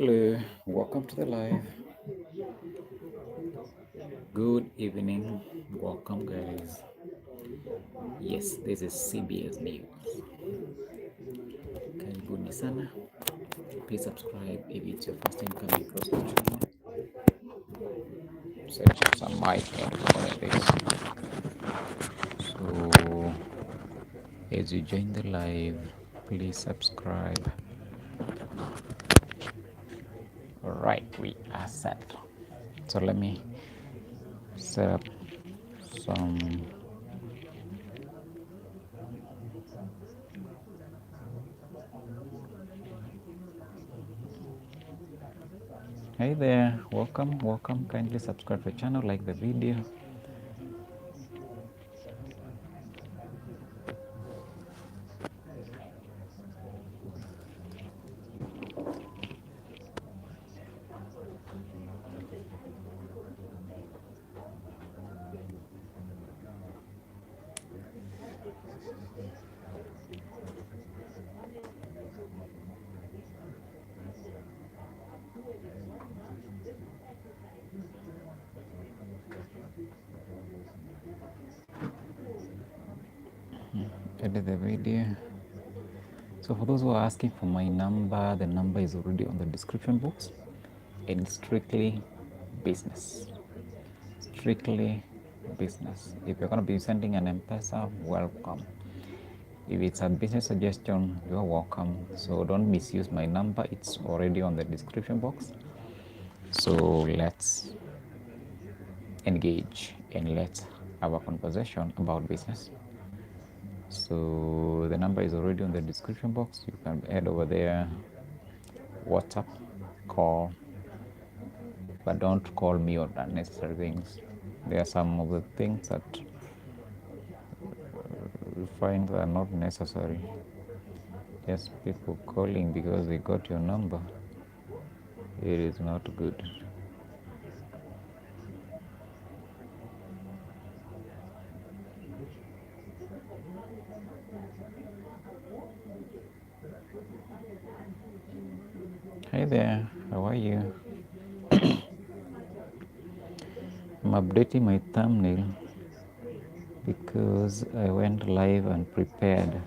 Hello, welcome to the live. Good evening, welcome, guys. Yes, this is CBS News. Karibuni sana. Please subscribe if it's your first time coming across the channel. Search some mic and politics. So, as you join the live, please subscribe. Alright, we are set. So, let me set up some. Hey there, welcome, welcome. Kindly subscribe to the channel, like the video. Edit the video. So for those who are asking for my number, the number is already on the description box. And strictly business. Strictly business. If you're going to be sending an MPESA, welcome. If it's a business suggestion, you're welcome. So don't misuse my number. It's already on the description box. So let's engage and let's have a conversation about business. So the number is already on the description box. You can head over there, WhatsApp, call, but don't call me on unnecessary things. There are some of the things that you find are not necessary. Just people calling because they got your number. It is not good. Hey there, how are you? I'm updating my thumbnail because I went live and prepared.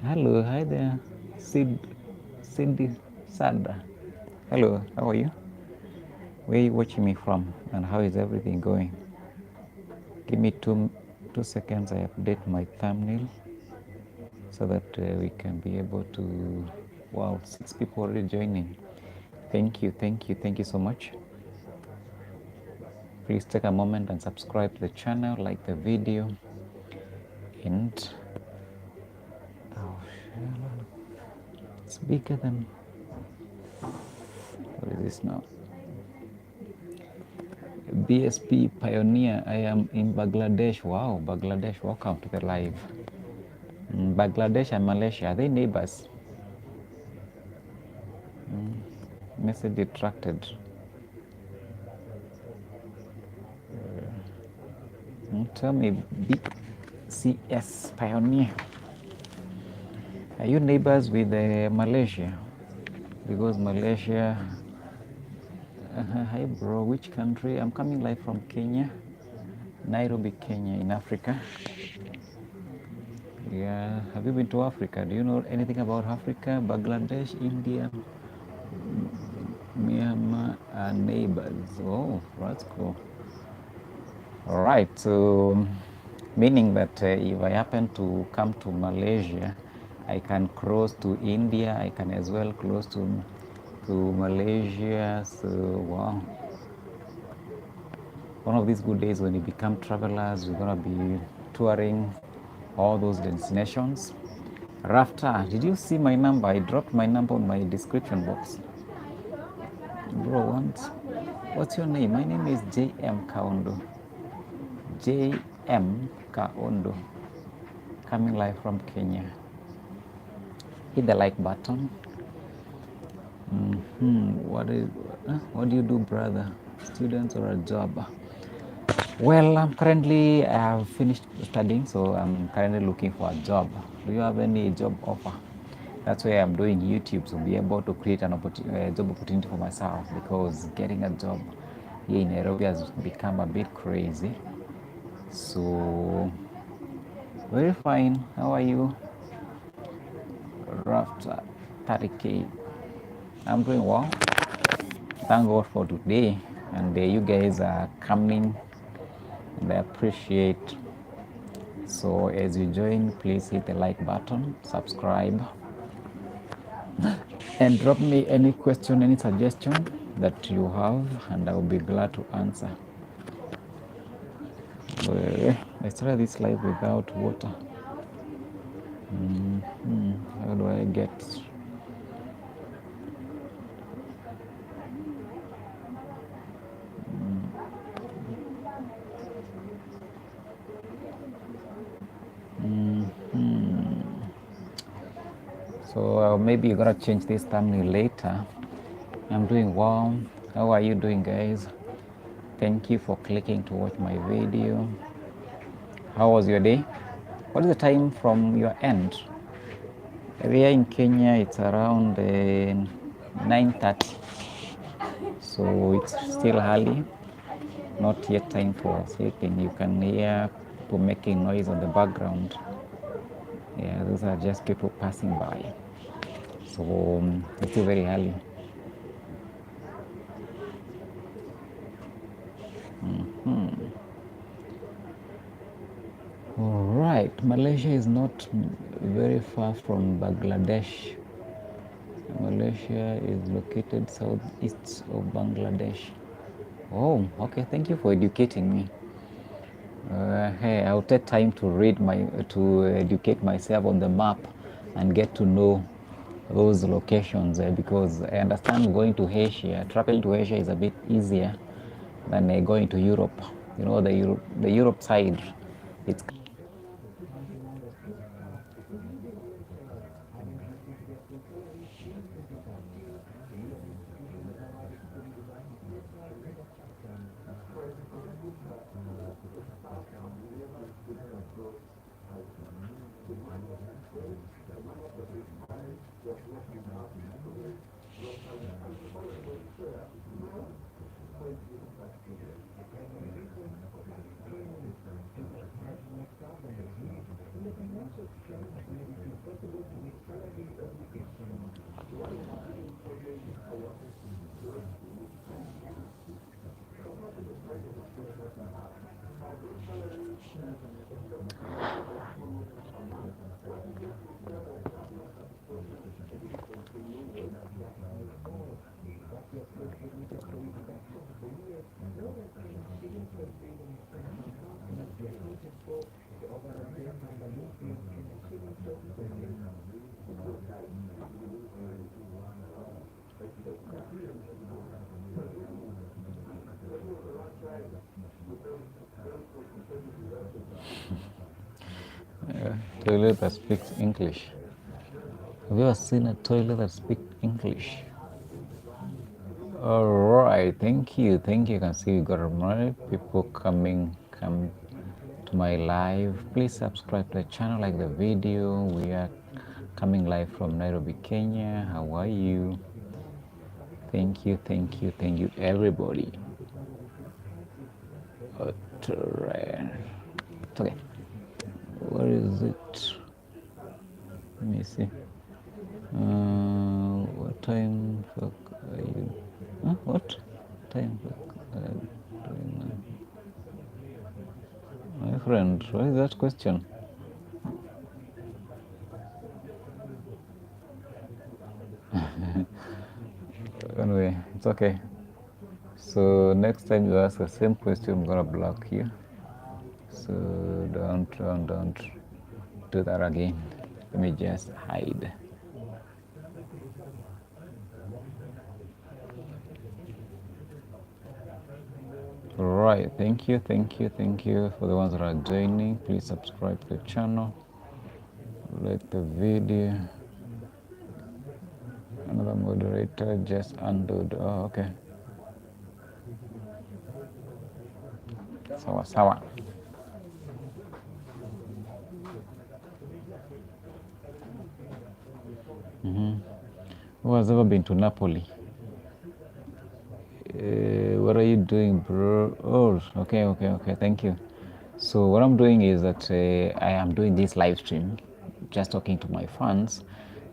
Hello, hi there, Cindy Sada. Hello, how are you? Where are you watching me from and how is everything going? Give me two seconds, I update my thumbnail so that we can be able to. Wow, 6 people already joining. Thank you so much. Please take a moment and subscribe to the channel, like the video, and it's bigger than. What is this now? BSP Pioneer. I am in Bangladesh. Wow, Bangladesh. Welcome to the live. Bangladesh and Malaysia, are they neighbors? Message retracted. Tell me, BCS Pioneer, are you neighbors with Malaysia? Because Malaysia. Hi bro, which country? I'm coming live from Kenya, Nairobi, Kenya, in Africa. Yeah, have you been to Africa? Do you know anything about Africa? Bangladesh, India, Myanmar are neighbors. Oh, that's cool. All right, so meaning that if I happen to come to Malaysia, I can cross to India. I can as well cross to Malaysia. So wow, one of these good days when we become travelers, we're gonna be touring all those destinations. Rafta, did you see my number? I dropped my number on my description box. Bro, what's your name? My name is JM Kaundu. JM Kaundu. Coming live from Kenya. Hit the like button. What do you do, brother? Students or a job? Well, I have finished studying, so I'm currently looking for a job. Do you have any job offer? That's why I'm doing YouTube, to be able to create an job opportunity for myself, because getting a job here in Nairobi has become a bit crazy. So, very fine. How are you? After 30K. I'm doing well. Thank God for today. And you guys are coming, and I appreciate. So, as you join, please hit the like button, subscribe, and drop me any question, any suggestion that you have, and I will be glad to answer. I started this live without water. How do I get? So maybe you're gonna change this thumbnail later. I'm doing well. How are you doing, guys? Thank you for clicking to watch my video. How was your day? What is the time from your end? Here in Kenya, it's around 9:30. So it's still early, not yet time for sleeping. You can hear people making noise on the background. Yeah, those are just people passing by. So it's still very early. All right, Malaysia is not very far from Bangladesh. Malaysia is located southeast of Bangladesh. Oh, okay. Thank you for educating me. Hey, I'll take time to to educate myself on the map and get to know those locations, because I understand traveling to Asia is a bit easier than going to Europe. You know, the Europe side, it's toilet that speaks English. Have you ever seen a toilet that speaks English? All right, thank you, thank you. You can see we got more people come to my live. Please subscribe to the channel, like the video. We are coming live from Nairobi, Kenya. How are you? Thank you, thank you, thank you, everybody. It's okay. Where is it? Let me see. What time are you? Huh? What time? My friend, what is that question? Anyway, it's okay. So next time you ask the same question, I'm gonna block you. So don't do that again. Let me just hide. Alright, thank you for the ones that are joining. Please subscribe to the channel, like the video. Another moderator just undid. Oh, okay. Sawa sawa. Who has ever been to Napoli? What are you doing, bro? Oh, okay. Thank you. So what I'm doing is that I am doing this live stream, just talking to my fans,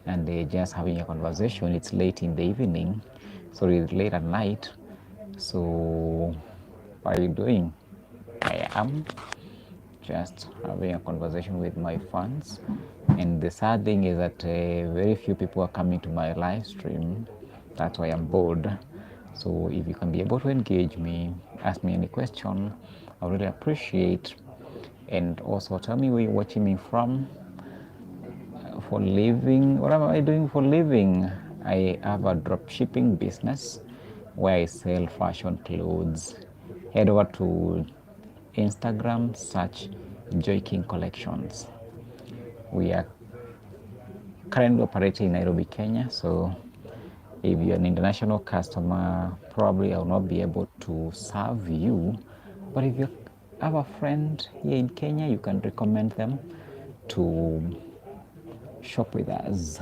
and just having a conversation. It's late in the evening, sorry, late at night. So what are you doing? I am just having a conversation with my fans. And the sad thing is that very few people are coming to my live stream. That's why I'm bored. So if you can be able to engage me, ask me any question, I really appreciate. And also tell me where you're watching me from. For living, what am I doing for living? I have a drop shipping business where I sell fashion clothes. Head over to Instagram, search Joy King Collections. We are currently operating in Nairobi, Kenya. So if you're an international customer, probably I will not be able to serve you. But if you have a friend here in Kenya, you can recommend them to shop with us.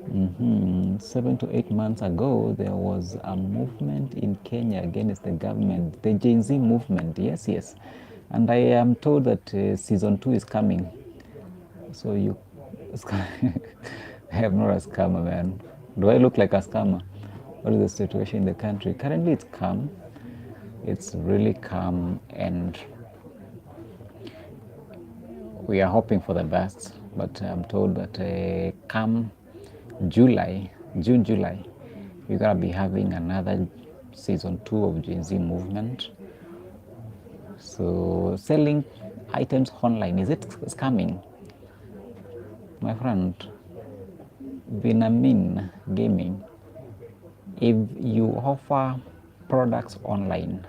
7 to 8 months ago, there was a movement in Kenya against the government, the Gen Z movement. Yes. And I am told that season 2 is coming. So you, I am not a scammer, man. Do I look like a scammer? What is the situation in the country? Currently, it's calm. It's really calm, and we are hoping for the best. But I'm told that come June, July, we're gonna be having another season 2 of Gen Z movement. So selling items online, is it scamming? My friend, Vinamin Gaming, if you offer products online,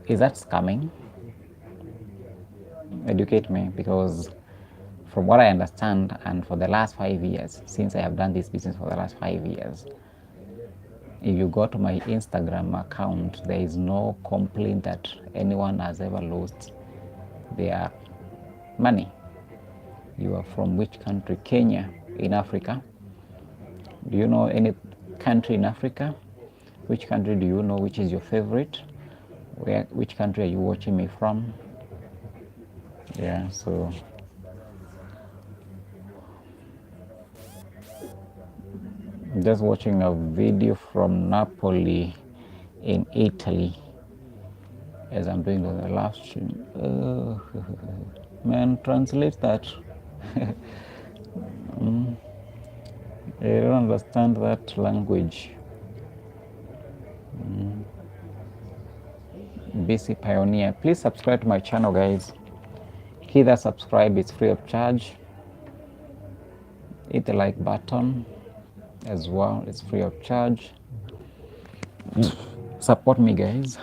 is that scamming? Educate me, because from what I understand, and for the last 5 years, since I have done this business for the last 5 years, if you go to my Instagram account, there is no complaint that anyone has ever lost their money. You are from which country? Kenya, in Africa. Do you know any country in Africa? Which country do you know? Which is your favorite? Which country are you watching me from? Yeah, so just watching a video from Napoli in Italy as I'm doing the live stream. Man, translate that. I don't understand that language. BC Pioneer. Please subscribe to my channel, guys. Hit that subscribe, it's free of charge. Hit the like button as well, it's free of charge. Support me, guys.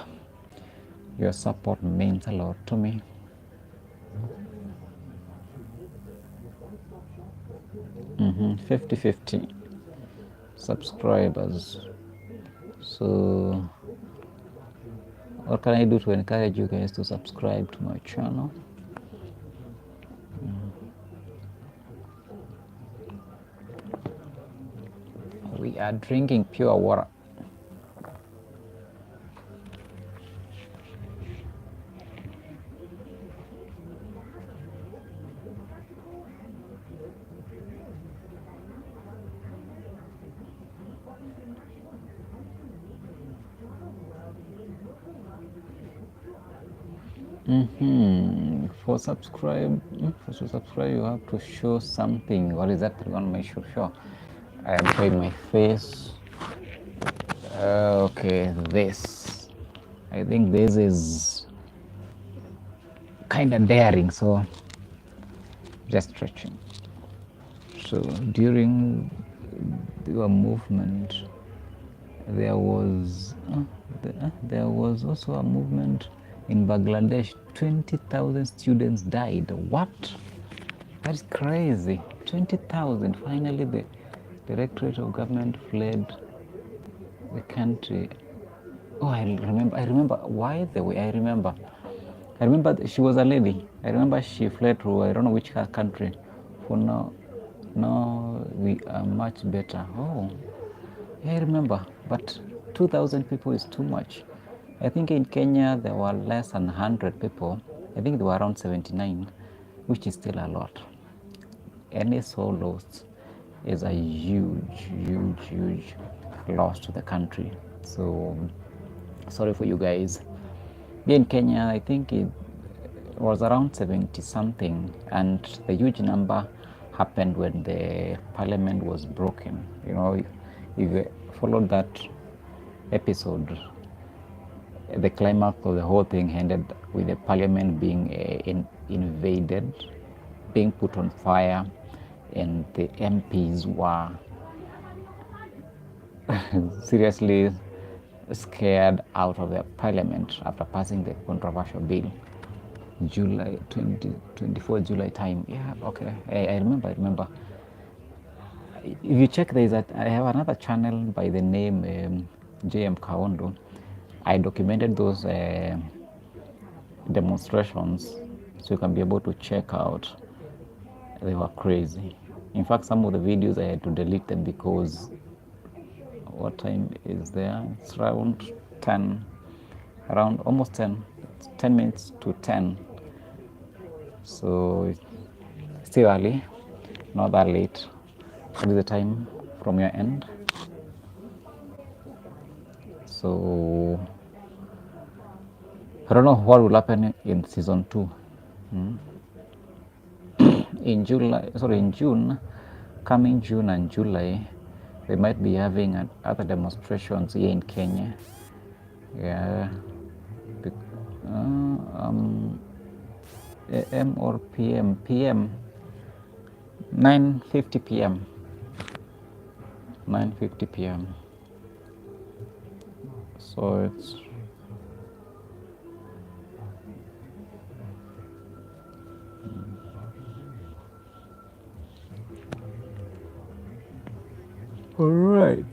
Your support means a lot to me. Mm-hmm. 50-50 subscribers. So what can I do to encourage you guys to subscribe to my channel? We are drinking pure water. For subscribe, to subscribe, you have to show something. What is that one I should show? I am showing my face. Okay, this. I think this is kind of daring, so just stretching. So during the movement, there was also a movement in Bangladesh. 20,000 students died. What? That's crazy. 20,000. Finally, the Directorate of Government fled the country. Oh, I remember. Why the way? I remember she was a lady. I remember she fled to, I don't know which country. For now, No, we are much better. Oh, yeah, I remember. But 2,000 people is too much. I think in Kenya there were less than 100 people. I think there were around 79, which is still a lot. Any soul lost is a huge loss to the country. So sorry for you guys. Here in Kenya, I think it was around 70 something, and the huge number happened when the parliament was broken. You know, if you followed that episode, the climax of the whole thing ended with the parliament being invaded, being put on fire, and the MPs were seriously scared out of the parliament after passing the controversial bill. July 2024, July time. Yeah, okay. I remember. If you check, I have another channel by the name mutishkaundu. I documented those demonstrations, so you can be able to check out. They were crazy. In fact, some of the videos I had to delete them because what time is there? It's around 10, around almost 10, 10 minutes to 10. So still early, not that late. What is the time from your end? So I don't know what will happen in season 2. In June, coming June and July, they might be having other demonstrations here in Kenya. Yeah, AM or PM? PM, 9:50 PM. 9:50 PM. So it's all right.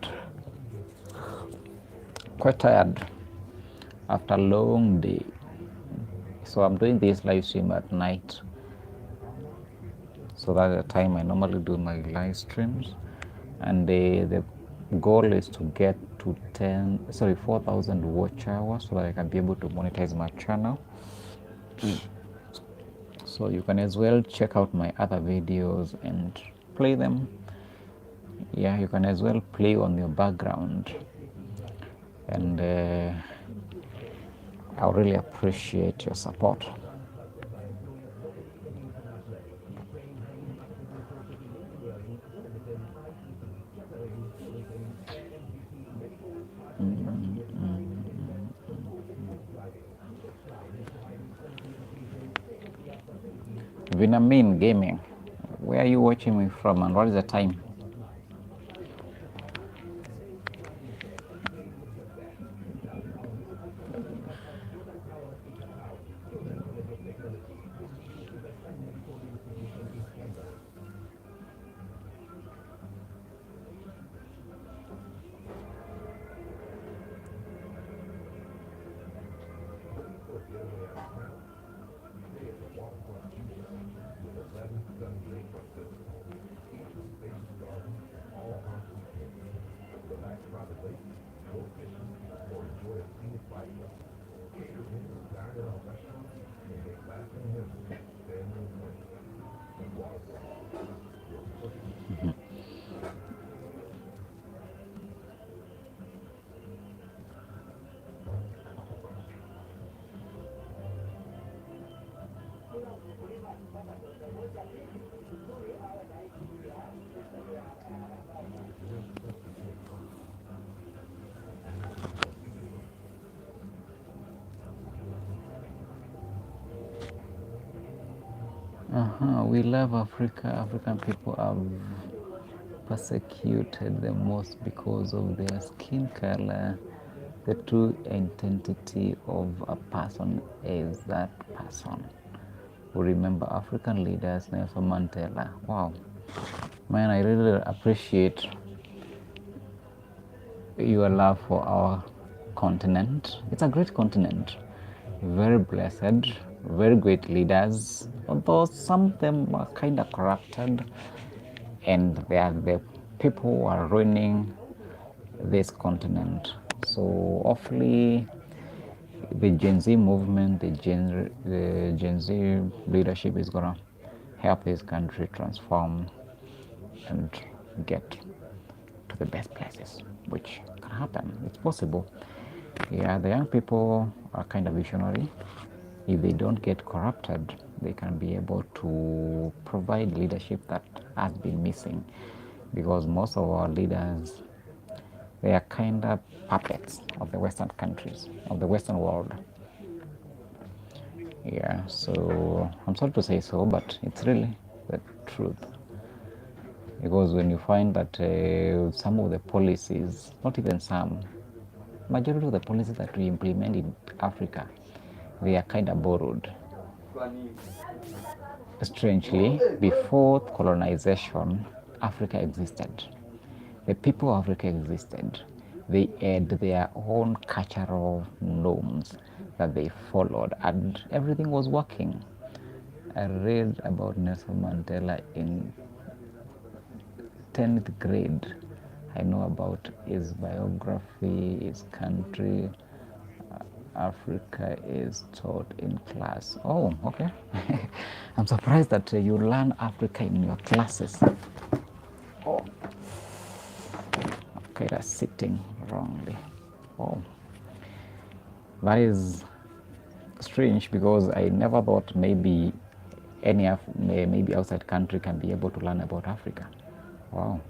Quite tired after a long day. So I'm doing this live stream at night. So that's the time I normally do my live streams, and the goal is to get to 4,000 watch hours so that I can be able to monetize my channel. So you can as well check out my other videos and play them. Yeah, you can as well play on your background, and I really appreciate your support. Vinamin Gaming, where are you watching me from and what is the time? We love Africa. African people are persecuted the most because of their skin color. The true identity of a person is that person. We remember African leaders, Nelson Mandela. Wow, man, I really appreciate your love for our continent. It's a great continent, very blessed, very great leaders, although some of them are kind of corrupted. and they are the people who are ruining this continent. So hopefully the Gen Z movement, the Gen Z leadership is gonna help this country transform and get to the best places, which can happen. It's possible. Yeah, the young people are kind of visionary. If they don't get corrupted, they can be able to provide leadership that has been missing, because most of our leaders, they are kind of puppets of the Western countries, of the Western world. Yeah, so I'm sorry to say so, but it's really the truth. Because when you find that some of the policies, not even some, majority of the policies that we implement in Africa, they are kind of borrowed. Strangely, before colonization, Africa existed. The people of Africa existed. They had their own cultural norms that they followed, and everything was working. I read about Nelson Mandela in 10th grade. I know about his biography, his country. Africa is taught in class. Oh, okay. I'm surprised that you learn Africa in your classes. Oh, okay, that's sitting wrongly. Oh, that is strange, because I never thought maybe maybe outside country can be able to learn about Africa. Wow.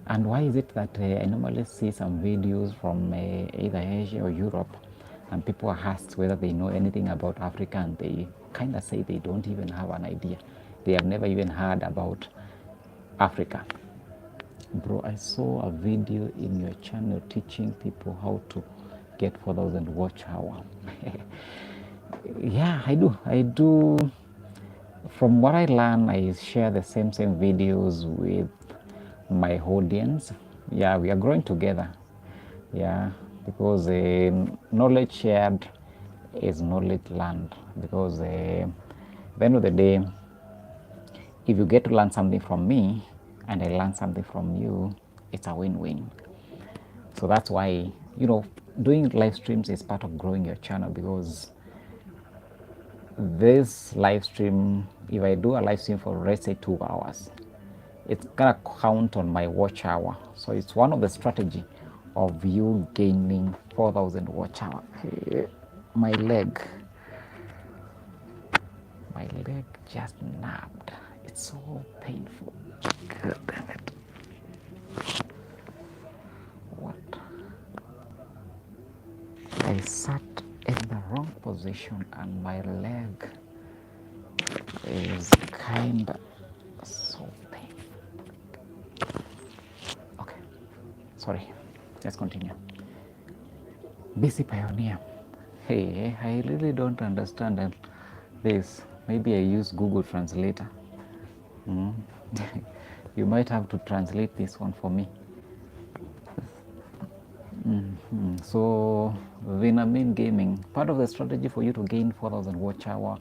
And why is it that I normally see some videos from either Asia or Europe, and people are asked whether they know anything about Africa, and they kind of say they don't even have an idea. They have never even heard about Africa. Bro, I saw a video in your channel teaching people how to get 4,000 watch hour. Yeah, I do. From what I learn, I share the same videos with my audience. Yeah, we are growing together. Yeah, because knowledge shared is knowledge learned. Because at the end of the day, if you get to learn something from me and I learn something from you, it's a win-win. So that's why, doing live streams is part of growing your channel, because this live stream, if I do a live stream for, let's say, 2 hours, it's gonna count on my watch hour. So it's one of the strategy of you gaining 4,000 watch hour. My leg just napped. It's so painful. God damn it. What? I sat in the wrong position and my leg is kind of so painful. Okay, sorry, let's continue. Busy pioneer. Hey, I really don't understand this. Maybe I use Google Translator. You might have to translate this one for me. So, Vinamin Gaming, part of the strategy for you to gain 4,000 watch hour,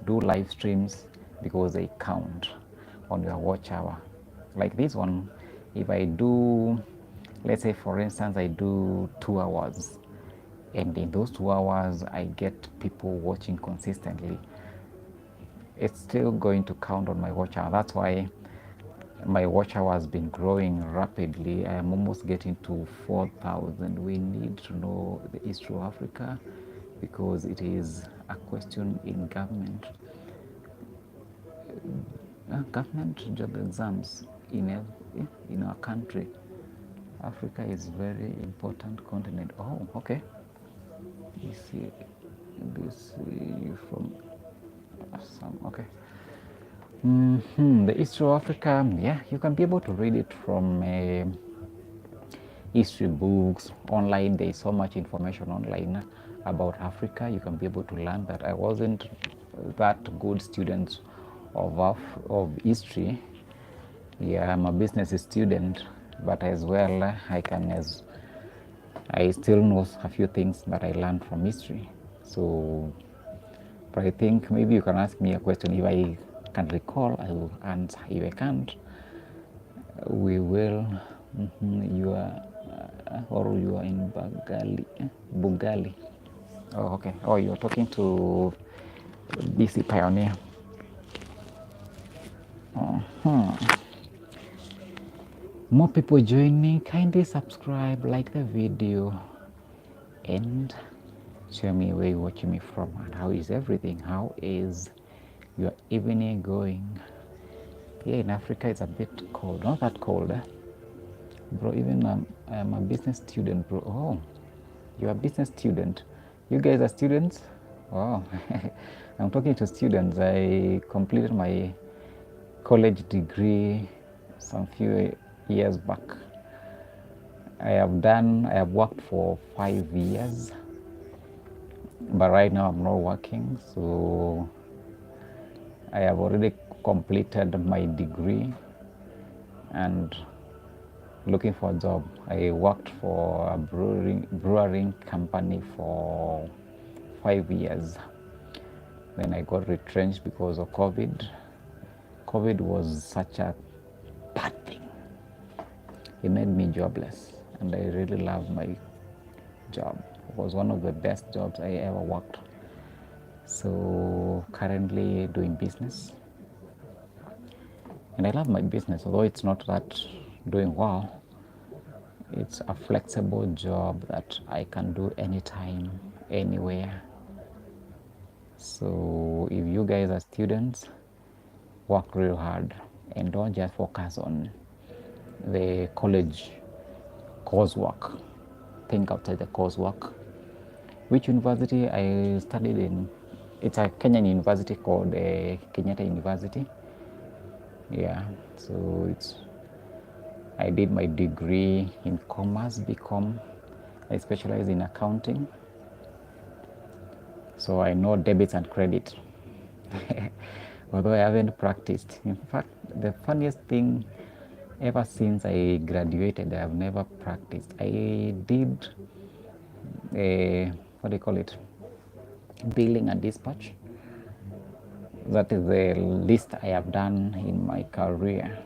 do live streams, because they count on your watch hour. Like this one, if I do, let's say for instance, I do 2 hours, and in those 2 hours I get people watching consistently, it's still going to count on my watch hour. That's why my watch hour has been growing rapidly. I am almost getting to 4,000. We need to know the history of Africa, because it is a question in government job exams in our country. Africa is very important continent. Oh, okay. You see from some, okay. The history of Africa, yeah, you can be able to read it from history books online. There is so much information online about Africa. You can be able to learn that. I wasn't that good student of history. Yeah, I'm a business student, but as well I still know a few things that I learned from history. So, but I think maybe you can ask me a question. If I can recall, I will answer. If I can't, We will. You are, or you are in Bugali. Oh, okay. Oh, you're talking to BC Pioneer. More people joining. Kindly subscribe, like the video, and show me where you're watching me from and how is everything. How is your evening going? Here in Africa, it's a bit cold. Not that cold, bro. Even I'm a business student, bro. Oh, you're a business student. You guys are students? Wow. I'm talking to students. I completed my college degree some few years back. I have worked for 5 years, but right now I'm not working. So I have already completed my degree and looking for a job. I worked for a brewing company for 5 years. Then I got retrenched because of COVID. COVID was such a bad thing. It made me jobless, and I really loved my job. It was one of the best jobs I ever worked. So currently doing business, and I love my business, although it's not that doing well. It's a flexible job that I can do anytime, anywhere. So if you guys are students, work real hard and don't just focus on the college coursework. Think outside the coursework. Which university I studied in? It's a Kenyan university called Kenyatta University. Yeah, so I did my degree in commerce, BCom. I specialize in accounting. So I know debits and credit. Although I haven't practiced. In fact, the funniest thing, ever since I graduated, I have never practiced. I did what do you call it? Billing and dispatch. That is the least I have done in my career.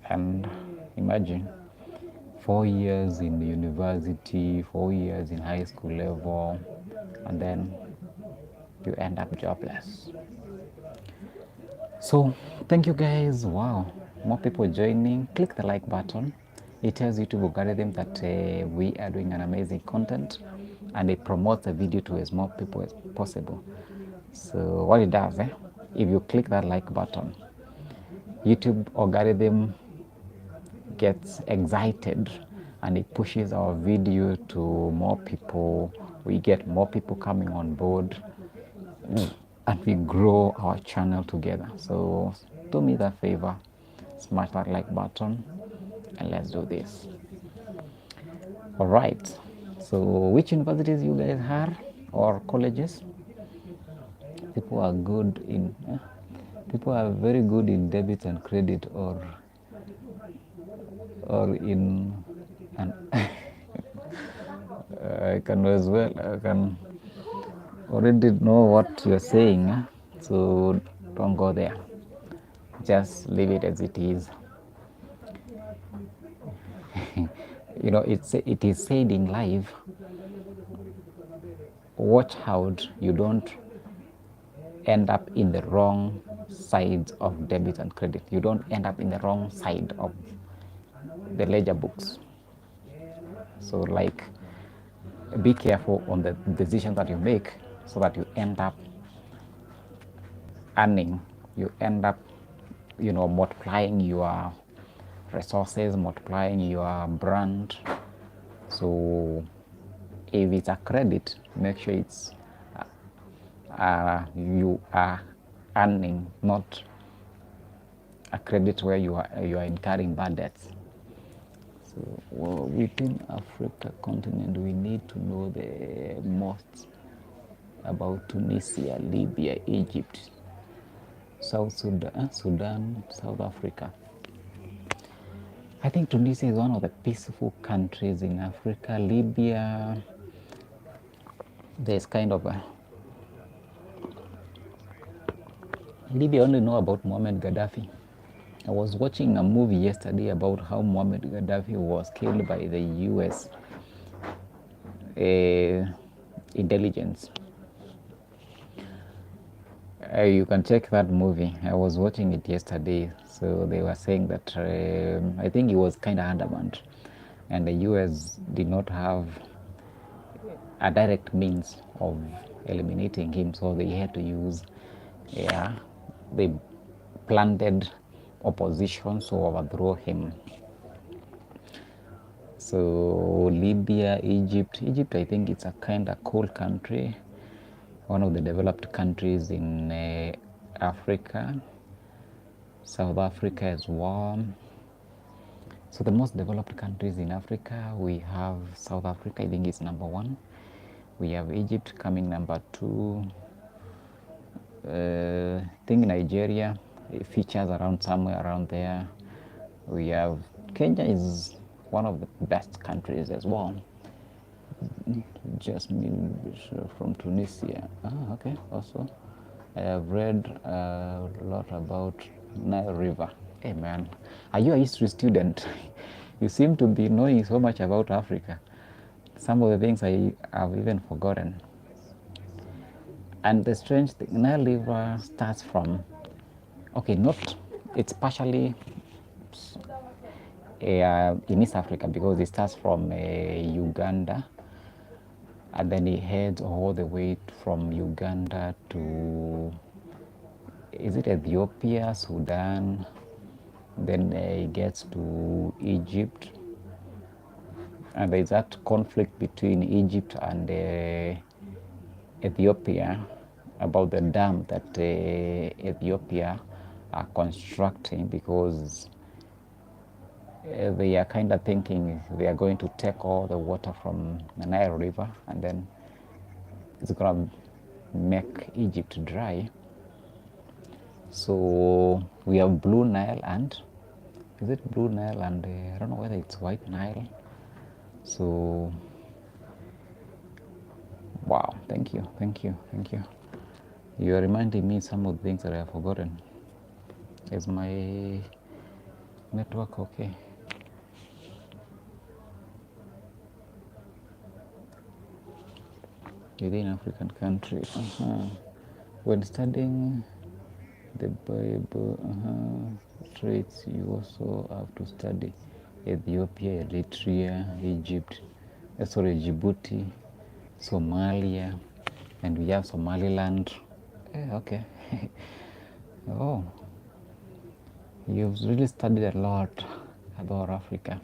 And imagine 4 years in university, 4 years in high school level, and then you end up jobless. So thank you guys. Wow, more people joining. Click the like button. It tells YouTube algorithm that we are doing an amazing content, and it promotes the video to as more people as possible. So what it does, if you click that like button, YouTube algorithm gets excited and it pushes our video to more people. We get more people coming on board, and we grow our channel together. So do me that favor, smash that like button, and let's do this. All right, so which universities you guys are, or colleges? People are good in people are very good in debit and credit, or in and I can as well, I can already know what you're saying, so don't go there. Just leave it as it is. It is said in life, watch out you don't end up in the wrong sides of debit and credit. You don't end up in the wrong side of the ledger books. So like, be careful on the decisions that you make, so that you end up earning, you end up multiplying your resources, multiplying your brand. So if it's a credit, make sure it's you are earning, not a credit where you are incurring bad debts. So within Africa continent, we need to know the most about Tunisia, Libya, Egypt, South Sudan, South Africa. I think Tunisia is one of the peaceful countries in Africa. Libya, there's kind of a Libya only know about Muammar Gaddafi. I was watching a movie yesterday about how Muammar Gaddafi was killed by the US intelligence. You can check that movie. I was watching it yesterday. So they were saying that I think he was kind of undermanned, and the US did not have a direct means of eliminating him, so they had to use, they planted opposition to overthrow him. So Libya, Egypt, I think it's a kind of cool country, one of the developed countries in Africa. South Africa is warm. So the most developed countries in Africa, we have South Africa, I think it's number 1. We have Egypt coming number 2. I think Nigeria, it features around somewhere around there. We have Kenya is one of the best countries as well. Jasmine from Tunisia. Okay. Also, I have read a lot about Nile River. Hey man, are you a history student? You seem to be knowing so much about Africa. Some of the things I have even forgotten. And the strange thing, Nile River starts from, okay, not, it's partially in East Africa because it starts from Uganda, and then it heads all the way from Uganda to, is it Ethiopia, Sudan, then it gets to Egypt, and there's that conflict between Egypt and Ethiopia about the dam that Ethiopia are constructing, because they are kind of thinking they are going to take all the water from the Nile River, and then it's going to make Egypt dry. So we have Blue Nile and, is it Blue Nile and I don't know whether it's White Nile. So wow, thank you. You are reminding me some of the things that I have forgotten. Is my network okay? Within African country, when studying the Bible traits, you also have to study Ethiopia, Eritrea, Egypt, Djibouti, Somalia, and we have Somaliland. Okay. Oh, you've really studied a lot about Africa.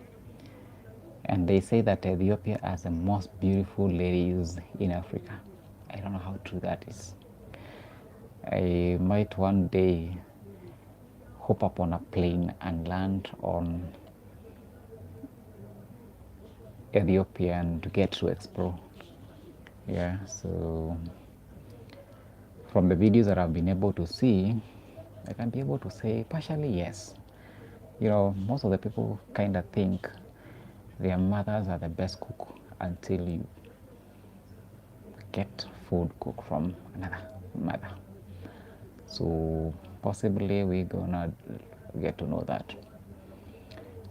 And they say that Ethiopia has the most beautiful ladies in Africa. I don't know how true that is. I might one day hop up on a plane and land on Ethiopia and to get to explore. Yeah, so from the videos that I've been able to see, I can be able to say partially yes. You know, most of the people kind of think their mothers are the best cook until you get food cooked from another mother. So possibly we're gonna get to know that.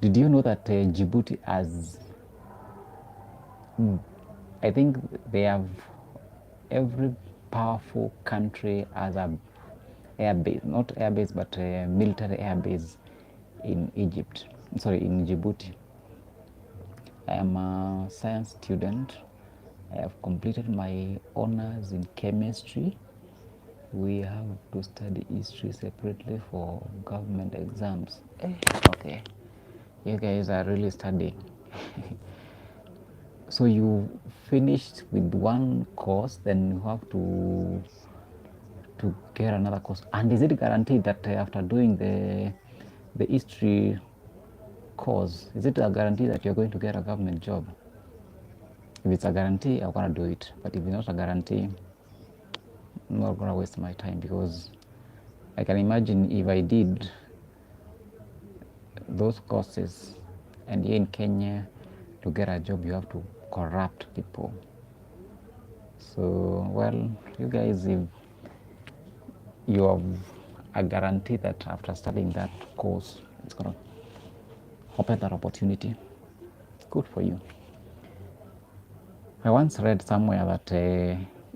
Did you know that Djibouti has, I think they have, every powerful country has a air base, not air base, but military air base in Egypt. Sorry, in Djibouti. I am a science student. I have completed my honors in chemistry. We have to study history separately for government exams. Okay, you guys are really studying. So you finished with one course, then you have to get another course. And is it guaranteed that after doing the history course, is it a guarantee that you're going to get a government job? If it's a guarantee, I'm gonna do it. But if it's not a guarantee, I'm not gonna waste my time, because I can imagine if I did those courses, and here in Kenya, to get a job, you have to corrupt people. So, well, you guys, if you have I guarantee that after studying that course, it's going to open that opportunity. Good for you. I once read somewhere that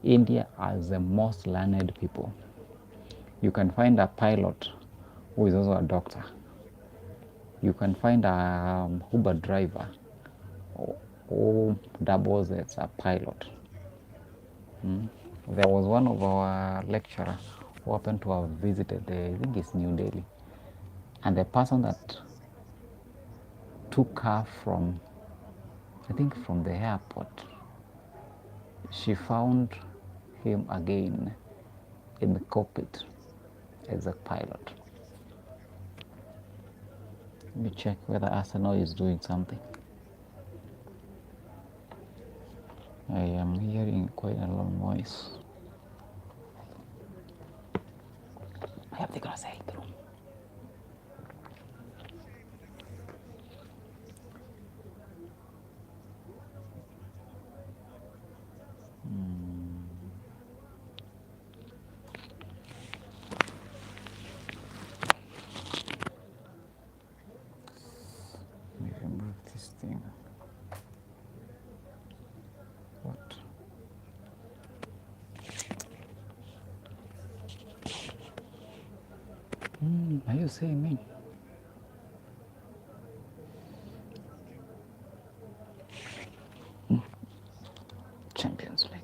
India has the most learned people. You can find a pilot who is also a doctor. You can find a Uber driver who doubles as a pilot. There was one of our lecturers who happened to have visited, I think it's New Delhi, and the person that took her from, I think from the airport, she found him again in the cockpit as a pilot. Let me check whether Arsenal is doing something. I am hearing quite a long noise. I have to go say it through. Let me remove this thing. What? Are you saying me? Champions League.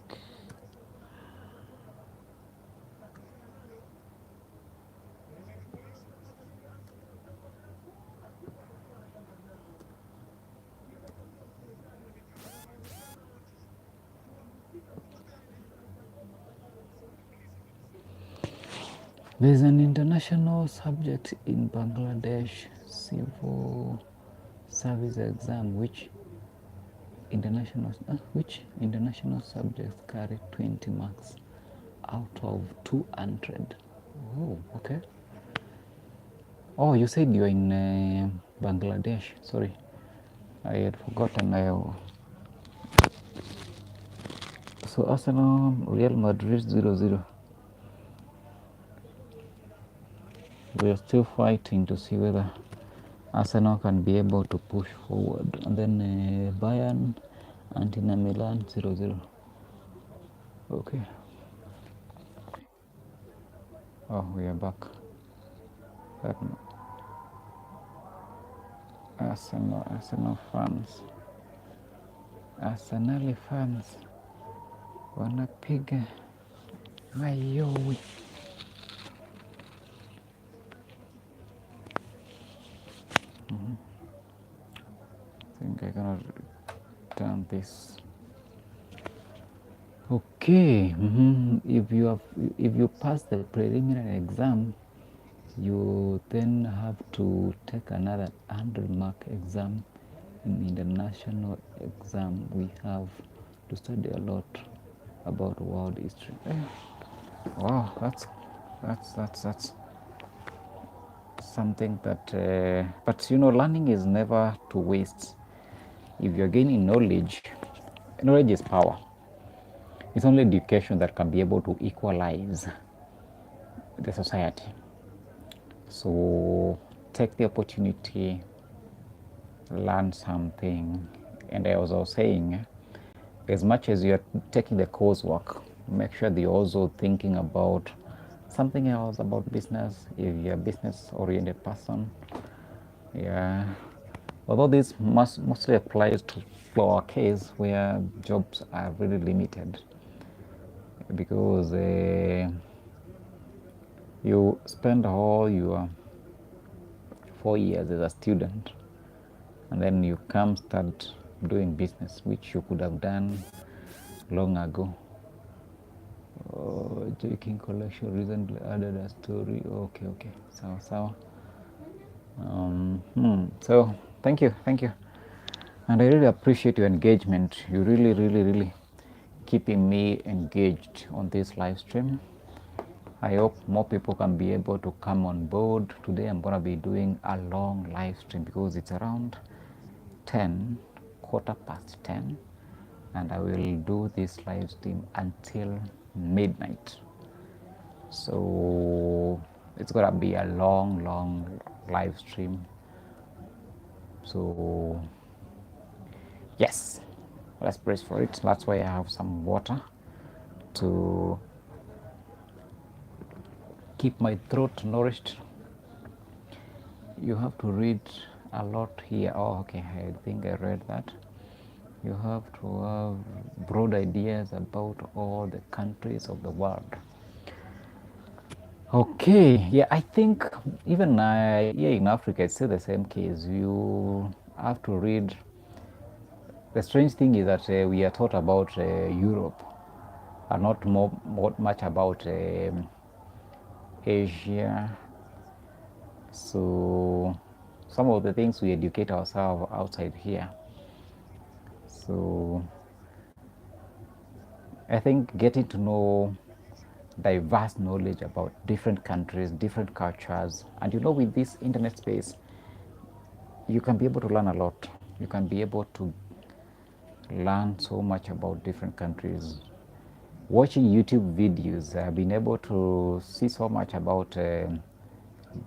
There's an international subject in Bangladesh civil service exam which international subjects carry 20 marks out of 200. Oh, okay. Oh, you said you're in Bangladesh. Sorry, I had forgotten. So Arsenal, Real Madrid 0-0. We are still fighting to see whether Arsenal can be able to push forward. And then Bayern and Inter Milan 0-0. Okay. Oh, we are back. Arsenal fans. Arsenal fans wanapiga mayowe. I think I'm gonna turn this. Okay. If you pass the preliminary exam, you then have to take another 100-mark exam. In the national exam, we have to study a lot about world history. Wow, that's something that. But learning is never to waste. If you're gaining knowledge, knowledge is power. It's only education that can be able to equalize the society. So take the opportunity, learn something. And I was also saying, as much as you're taking the coursework, make sure that you're also thinking about something else about business, if you're a business-oriented person. Yeah. Although this mostly applies to our case where jobs are really limited, because you spend all your 4 years as a student, and then you come start doing business, which you could have done long ago. Taking collection recently added a story. Okay. So so thank you, and I really appreciate your engagement. You really keeping me engaged on this live stream. I hope more people can be able to come on board. Today I'm going to be doing a long live stream because it's around 10, 10:15, and I will do this live stream until midnight. So it's gonna be a long live stream. So yes, let's brace for it. That's why I have some water to keep my throat nourished. You have to read a lot here. Oh, okay, I think I read that. You have to have broad ideas about all the countries of the world. Okay, yeah, I think even here in Africa, it's still the same case. You have to read. The strange thing is that we are taught about Europe, are not more much about Asia. So some of the things we educate ourselves outside here. So I think getting to know diverse knowledge about different countries, different cultures, and with this internet space, you can be able to learn a lot. You can be able to learn so much about different countries. Watching YouTube videos, I've been able to see so much about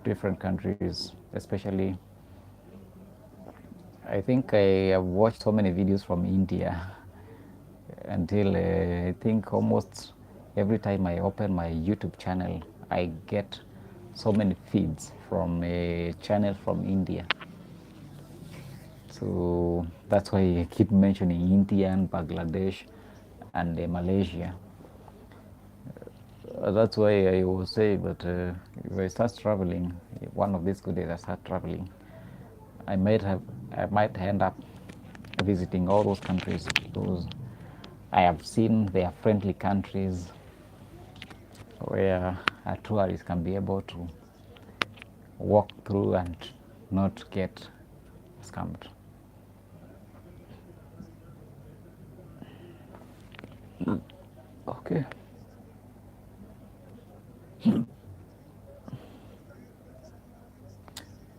different countries, especially I think I have watched so many videos from India until I think almost every time I open my YouTube channel, I get so many feeds from a channel from India. So that's why I keep mentioning India and Bangladesh and Malaysia. That's why I was saying that if I start traveling, one of these good days I start traveling, I might end up visiting all those countries because I have seen they are friendly countries where a tourist can be able to walk through and not get scammed. Okay.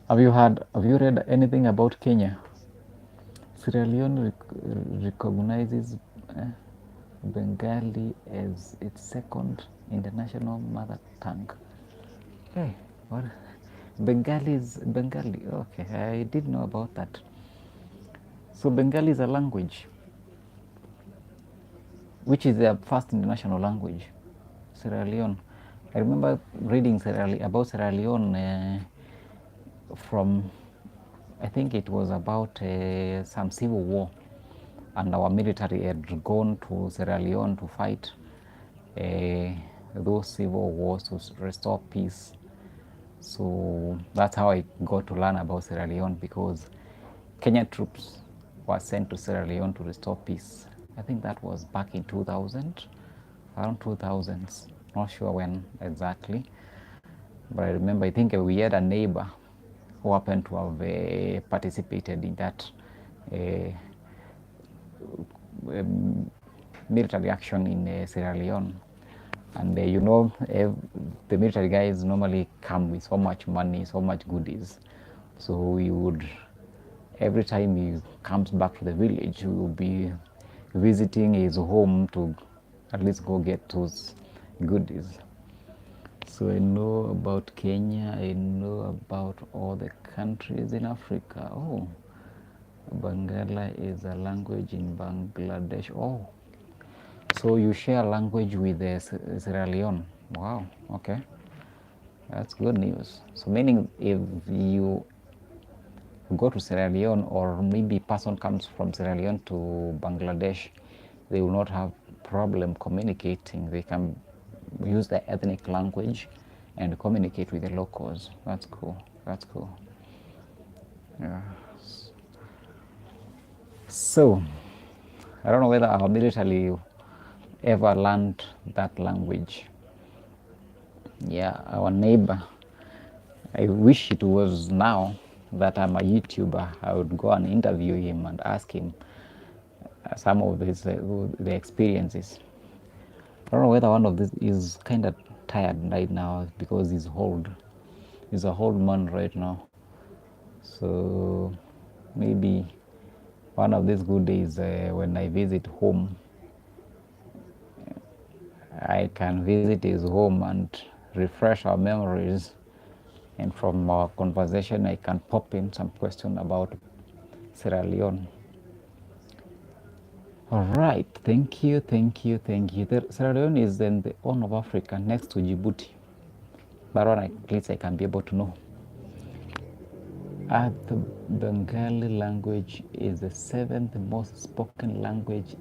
Have you read anything about Kenya? Sierra Leone recognizes Bengali as its second international mother tongue. Hey, what? Bengali is Bengali. Okay, I didn't know about that. So Bengali is a language, which is their first international language. Sierra Leone. I remember reading about Sierra Leone from, I think it was about some civil war, and our military had gone to Sierra Leone to fight those civil wars to restore peace. So that's how I got to learn about Sierra Leone, because Kenyan troops were sent to Sierra Leone to restore peace. I think that was back in 2000, around 2000s. Not sure when exactly, but I remember, I think we had a neighbor who happened to have participated in that uh, military action in Sierra Leone. And the military guys normally come with so much money, so much goodies. So we would, every time he comes back to the village, we will be visiting his home to at least go get those goodies. So I know about Kenya, I know about all the countries in Africa. Oh, Bangla is a language in Bangladesh. Oh, so you share language with Sierra Leone. Wow, okay. That's good news. So meaning if you go to Sierra Leone, or maybe person comes from Sierra Leone to Bangladesh, they will not have problem communicating. They can use the ethnic language and communicate with the locals. That's cool. That's cool. Yeah. So I don't know whether our military ever learned that language. Yeah, our neighbor. I wish it was now that I'm a YouTuber. I would go and interview him and ask him some of the experiences. I don't know whether one of these is kind of tired right now because he's old. He's a old man right now. So maybe one of these good days when I visit home, I can visit his home and refresh our memories And from our conversation, I can pop in some question about Sierra Leone. All right, thank you. Sierra Leone is in the Horn of Africa, next to Djibouti. But at least I can be able to know. The Bengali language is the 7th most spoken language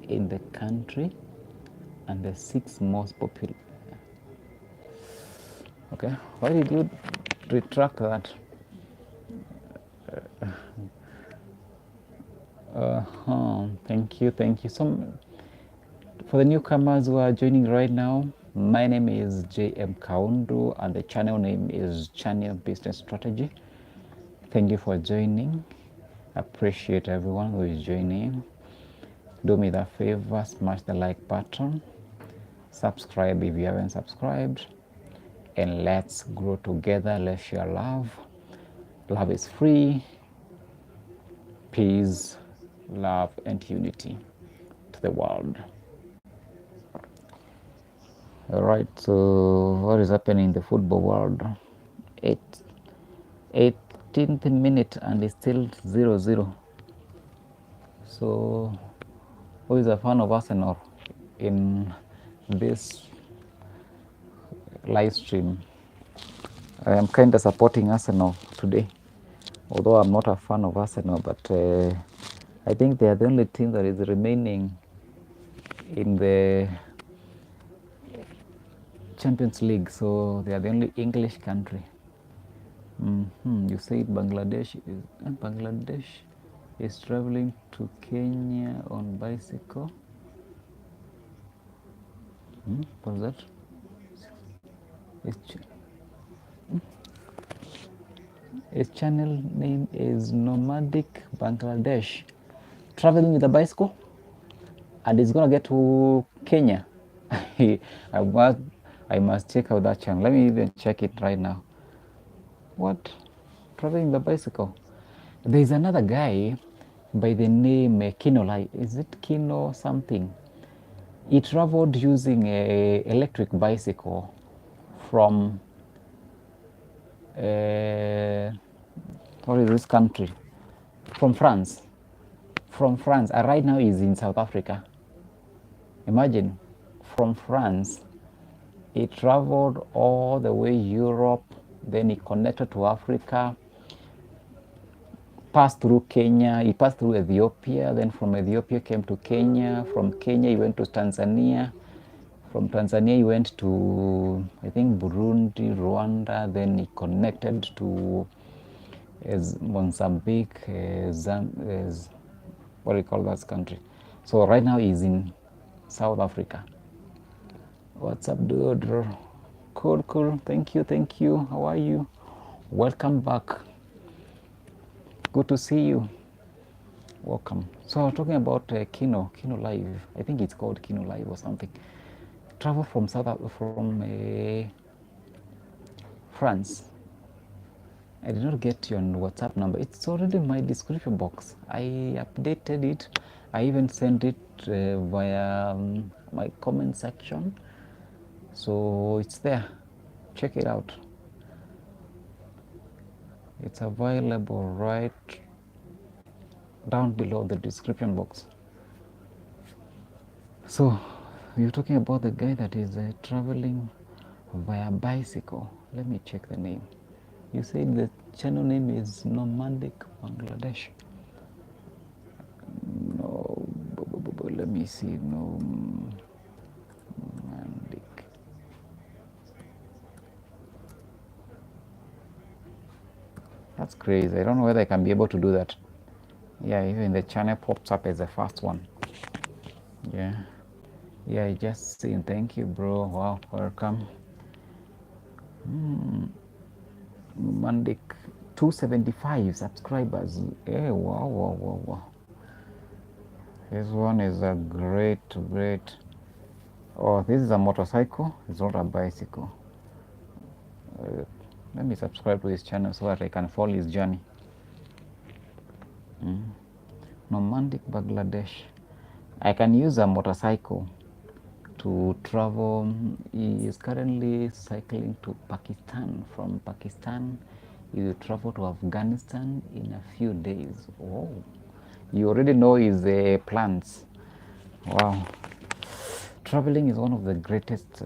in the country and the 6th most popular. Okay, why did you retract that? Thank you. So, for the newcomers who are joining right now, my name is mutishkaundu and the channel name is Channel Business Strategy. Thank you for joining. Appreciate everyone who is joining. Do me that favor, smash the like button, subscribe if you haven't subscribed, and let's grow together. Let's share love. Love is free. Peace, love, and unity to the world. All right, so what is happening in the football world? 18th minute and it's still 0-0. So who is a fan of Arsenal in this live stream? I am kind of supporting Arsenal today, although I'm not a fan of Arsenal, but I think they are the only team that is remaining in the Champions League, so they are the only English country. You said Bangladesh is traveling to Kenya on bicycle. What's that? Its channel name is Nomadic Bangladesh. Traveling with a bicycle, and it's gonna get to Kenya. I must check out that channel. Let me even check it right now. What? Traveling the bicycle? There is another guy by the name Kino. Is it Kino something? He traveled using a electric bicycle from what is this country? From France. And right now he's in South Africa. Imagine, from France, he traveled all the way Europe, then he connected to Africa, passed through Kenya, he passed through Ethiopia, then from Ethiopia came to Kenya, from Kenya he went to Tanzania, from Tanzania he went to, I think, Burundi, Rwanda, then he connected to Mozambique, what do you call that country? So right now he's in South Africa. What's up, dude? Cool. Thank you. How are you? Welcome back. Good to see you. Welcome. So I'm talking about Kino Live. I think it's called Kino Live or something. Travel from France. I did not get your WhatsApp number. It's already in my description box. I updated it. I even sent it via my comment section. So it's there. Check it out. It's available right down below the description box. So you're talking about the guy that is traveling via bicycle. Let me check the name. You said the channel name is Nomadic Bangladesh. No, let me see. Nomadic. That's crazy. I don't know whether I can be able to do that. Yeah, even the channel pops up as the first one. Yeah, I just seen. Thank you, bro. Wow, welcome. Mandic 275 subscribers. Hey, wow. This one is a great. Oh, this is a motorcycle. It's not a bicycle. Let me subscribe to his channel so that I can follow his journey. Nomadic Bangladesh. I can use a motorcycle to travel. He is currently cycling to Pakistan. From Pakistan, he will travel to Afghanistan in a few days. Oh, you already know his plans. Wow. Traveling is one of the greatest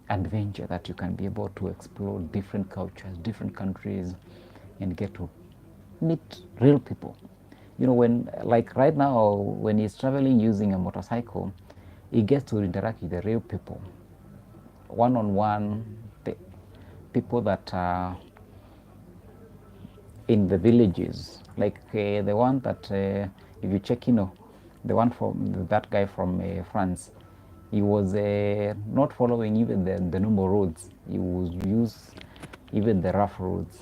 adventure that you can be able to explore different cultures, different countries, and get to meet real people. You know, when, like right now, when he's traveling using a motorcycle, he gets to interact with the real people, one on one, the people that are in the villages, like the one that if you check, you know, the one from that guy from France, he was not following even the normal roads. He was use even the rough roads,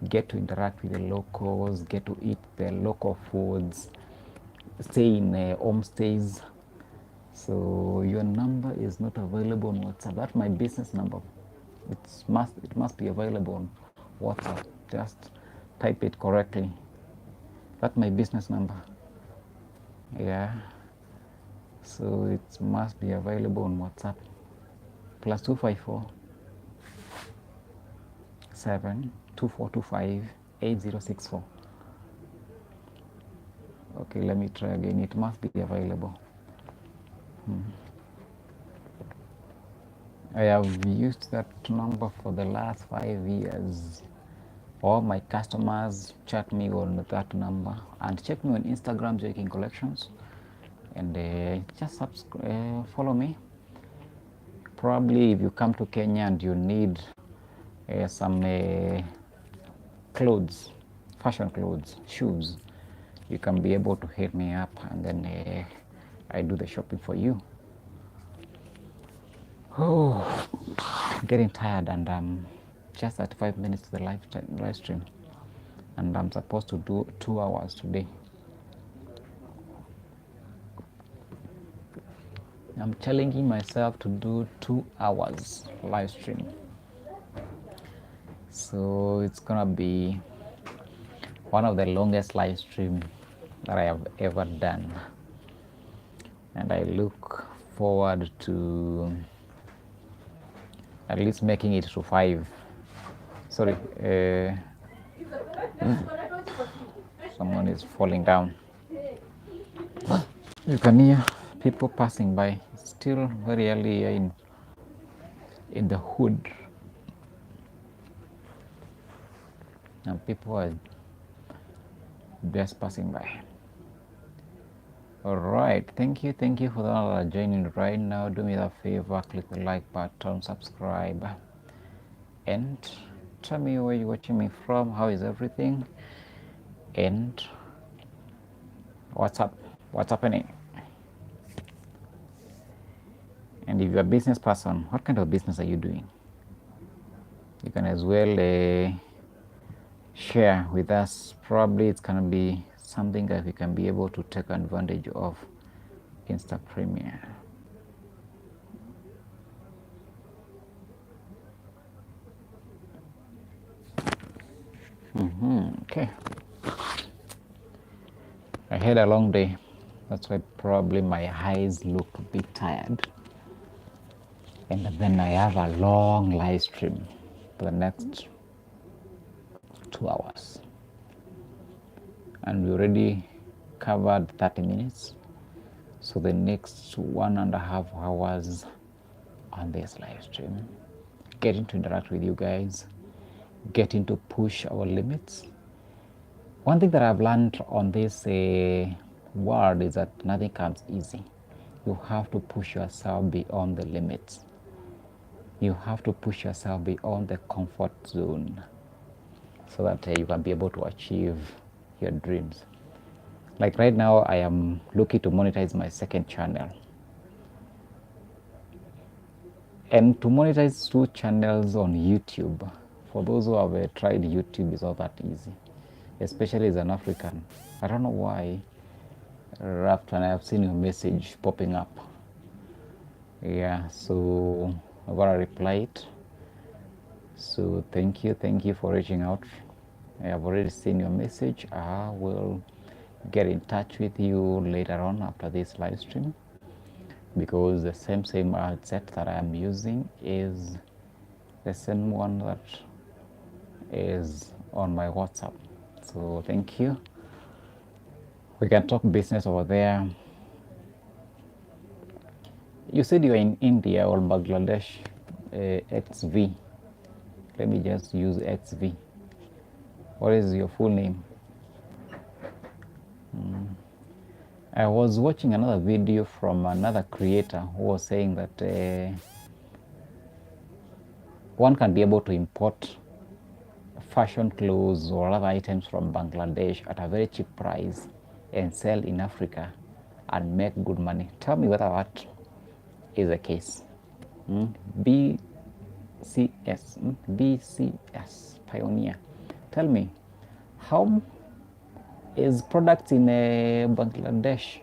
get to interact with the locals, get to eat the local foods, stay in homestays. So your number is not available on WhatsApp. That's my business number. It must be available on WhatsApp. Just type it correctly. That's my business number. Yeah. So it must be available on WhatsApp. Plus 254 72425 8064. Okay, let me try again. It must be available. I have used that number for the last 5 years. All my customers chat me on that number, and check me on Instagram, Joking Collections, and just follow me. Probably if you come to Kenya and you need some clothes, fashion clothes, shoes, you can be able to hit me up, and then I do the shopping for you. Oh, I'm getting tired, and just at 5 minutes to the live stream, and I'm supposed to do 2 hours today. I'm challenging myself to do 2 hours live stream. So it's gonna be one of the longest live stream that I have ever done. And I look forward to at least making it to 5. Sorry, someone is falling down. You can hear people passing by. It's still very early here in the hood, and people are just passing by. All right, thank you for that joining right now. Do me a favor, click the like button, subscribe, and tell me where you're watching me from, how is everything, and what's up, what's happening. And if you're a business person, what kind of business are you doing? You can as well share with us. Probably it's gonna be something that we can be able to take advantage of Insta Premier. Okay. I had a long day. That's why probably my eyes look a bit tired. And then I have a long live stream for the next 2 hours. And we already covered 30 minutes. So the next 1.5 hours on this live stream, getting to interact with you guys, getting to push our limits. One thing that I've learned on this world is that nothing comes easy. You have to push yourself beyond the limits. You have to push yourself beyond the comfort zone so that you can be able to achieve your dreams. Like right now, I am looking to monetize my second channel. And to monetize 2 channels on YouTube, for those who have tried YouTube, is not that easy, especially as an African. I don't know why. After I have seen your message popping up. Yeah, so I gotta reply it. So thank you for reaching out. I have already seen your message. I will get in touch with you later on after this live stream, because the same headset that I am using is the same one that is on my WhatsApp. So thank you. We can talk business over there. You said you're in India or Bangladesh. XV. Let me just use XV. What is your full name? I was watching another video from another creator who was saying that one can be able to import fashion clothes or other items from Bangladesh at a very cheap price and sell in Africa and make good money. Tell me whether that is the case. BCS, BCS, Pioneer. Tell me, how is products in Bangladesh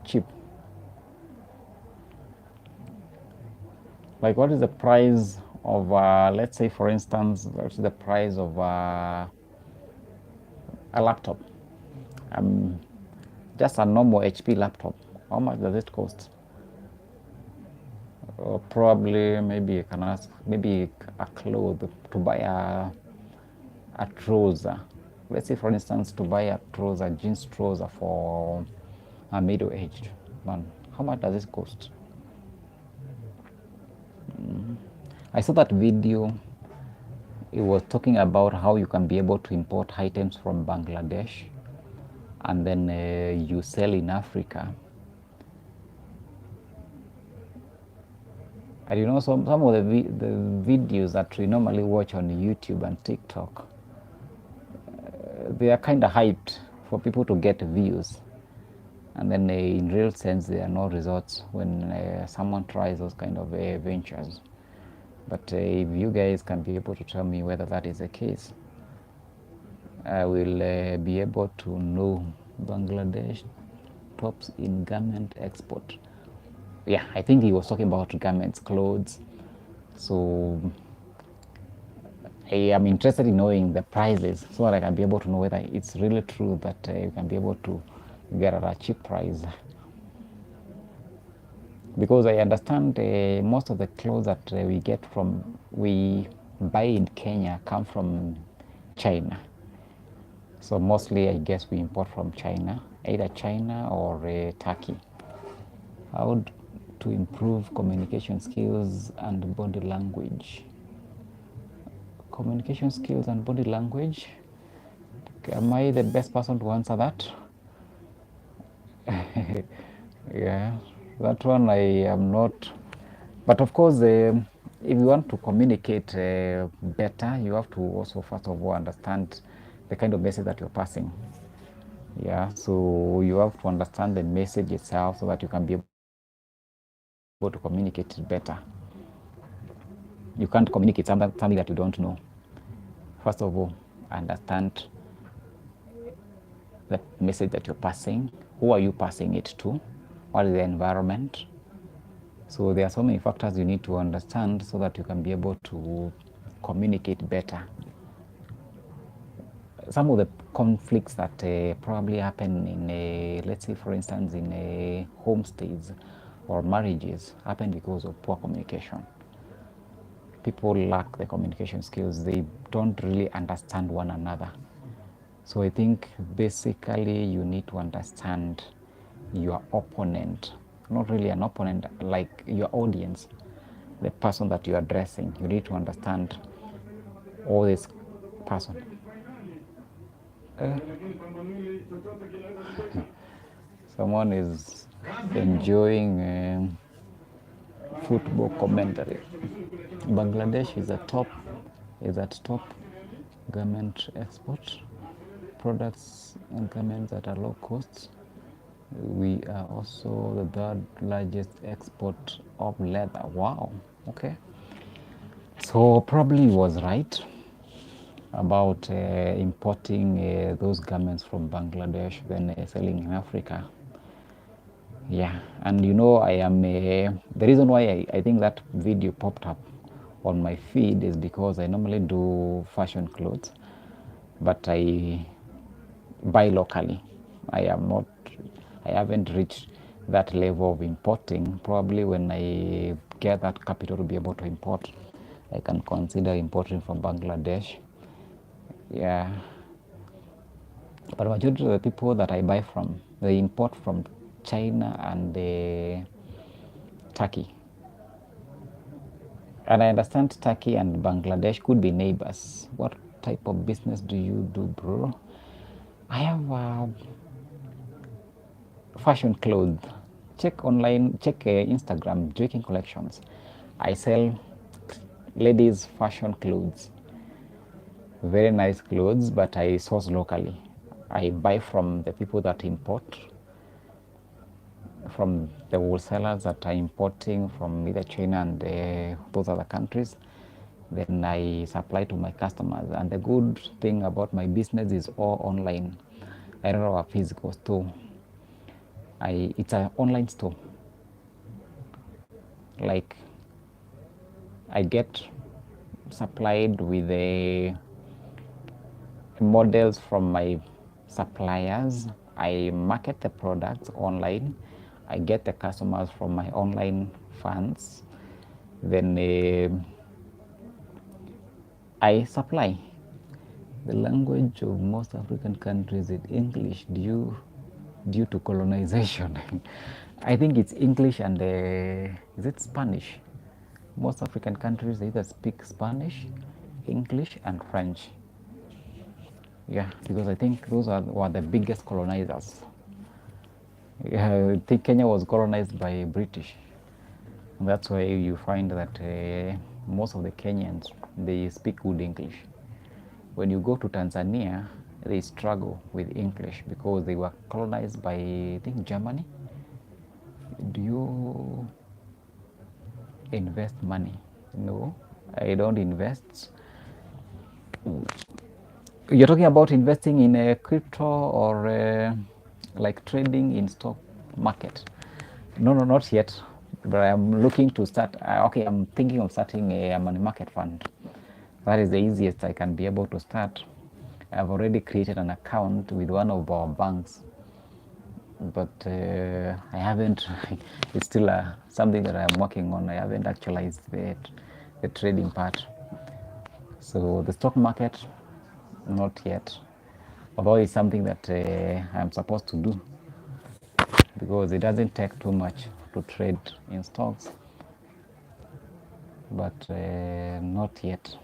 cheap? Like, what is the price of, let's say, for instance, what's the price of a laptop? Just a normal HP laptop. How much does it cost? Probably, maybe you can ask, maybe a cloth to buy a trouser. Let's say, for instance, to buy a trouser, jeans trouser for a middle-aged man. How much does it cost? I saw that video. It was talking about how you can be able to import items from Bangladesh and then you sell in Africa. And you know, some of the videos that we normally watch on YouTube and TikTok, they are kind of hyped for people to get views. And then in real sense, there are no results when someone tries those kind of ventures. But if you guys can be able to tell me whether that is the case, I will be able to know. Bangladesh tops in garment export. Yeah, I think he was talking about garments, clothes. So I am interested in knowing the prices so that I can be able to know whether it's really true that you can be able to get at a cheap price. Because I understand most of the clothes that we buy in Kenya come from China. So mostly, I guess we import from China, either China or Turkey. How to improve communication skills and body language? Communication skills and body language. Am I the best person to answer that? Yeah, that one I am not. But of course, if you want to communicate better, you have to also first of all understand the kind of message that you're passing. Yeah, so you have to understand the message itself so that you can be able to communicate it better. You can't communicate something that you don't know. First of all, understand the message that you're passing. Who are you passing it to? What is the environment? So there are so many factors you need to understand so that you can be able to communicate better. Some of the conflicts that probably happen in, let's say, for instance, in homestays or marriages happen because of poor communication. People lack the communication skills. They don't really understand one another. So I think basically you need to understand your opponent, not really an opponent, like your audience, the person that you're addressing. You need to understand all this person. Someone is enjoying football commentary. Bangladesh is at top garment export products and garments at a low cost. We are also the third largest export of leather. Wow. Okay. So probably was right about importing those garments from Bangladesh, then selling in Africa. Yeah, and you know, the reason why I think that video popped up on my feed is because I normally do fashion clothes, but I buy locally. I haven't reached that level of importing. Probably when I get that capital to be able to import, I can consider importing from Bangladesh. Yeah. But majority of the people that I buy from, they import from China and Turkey. And I understand Turkey and Bangladesh could be neighbors. What type of business do you do, bro? I have fashion clothes. Check online, check Instagram, Drinking Collections. I sell ladies' fashion clothes. Very nice clothes, but I source locally. I buy from the people that import, from the wholesalers that are importing from either China and those other countries. Then I supply to my customers. And the good thing about my business is all online. I don't have a physical store. It's an online store. Like I get supplied with the models from my suppliers. I market the products online. I get the customers from my online fans. Then I supply. The language of most African countries is English due to colonization. I think it's English and is it Spanish? Most African countries either speak Spanish, English, and French. Yeah, because I think those were the biggest colonizers. Yeah, I think Kenya was colonized by British. That's why you find that most of the Kenyans they speak good English. When you go to Tanzania, they struggle with English because they were colonized by I think Germany. Do you invest money? No, I don't invest. You're talking about investing in a crypto or like trading in stock market? No, no, not yet. But I'm looking to start. Okay, I'm thinking of starting a money market fund. That is the easiest I can be able to start. I've already created an account with one of our banks, but I haven't. It's still something that I'm working on. I haven't actualized the trading part. So the stock market, not yet. Although it's something that I'm supposed to do because it doesn't take too much to trade in stocks, but not yet.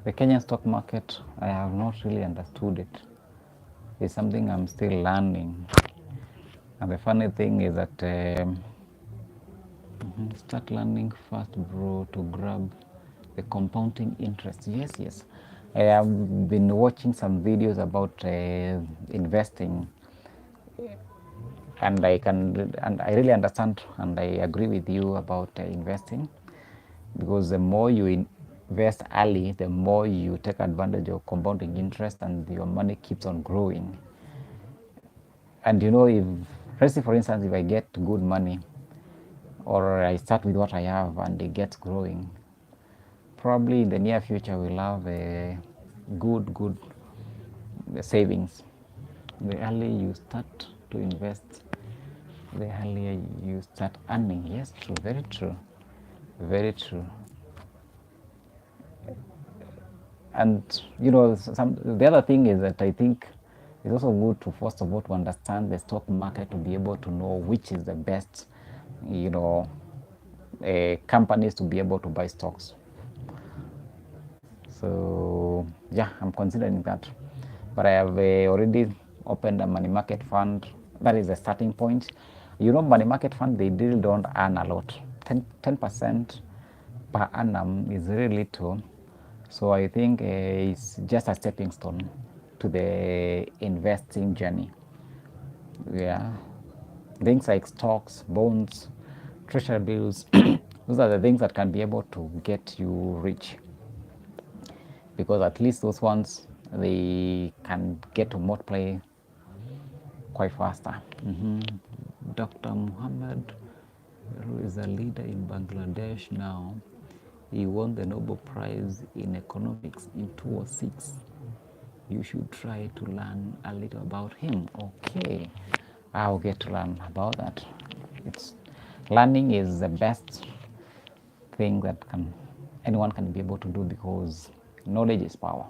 The Kenyan stock market, I have not really understood it. It's something I'm still learning. And the funny thing is that start learning fast, bro, to grab the compounding interest. Yes, yes. I have been watching some videos about investing, and I really understand, and I agree with you about investing, because the more you invest early, the more you take advantage of compounding interest, and your money keeps on growing. And if, let's say for instance, if I get good money, or I start with what I have and it gets growing, probably in the near future we'll have a good savings. The earlier you start to invest, the earlier you start earning. Yes, true, very true, very true. And the other thing is that I think it's also good to first of all to understand the stock market, to be able to know which is the best, companies to be able to buy stocks. So yeah, I'm considering that. But I have already opened a money market fund. That is the starting point. Money market fund, they really don't earn a lot. 10% per annum is really little. So I think it's just a stepping stone to the investing journey. Yeah. Things like stocks, bonds, treasury bills, those are the things that can be able to get you rich, because at least those ones, they can get to multiply quite faster. Dr. Muhammad, who is a leader in Bangladesh now, he won the Nobel Prize in economics in 2006. you should try to learn a little about him. Okay, I'll get to learn about that. It's learning is the best thing that anyone can be able to do, because knowledge is power.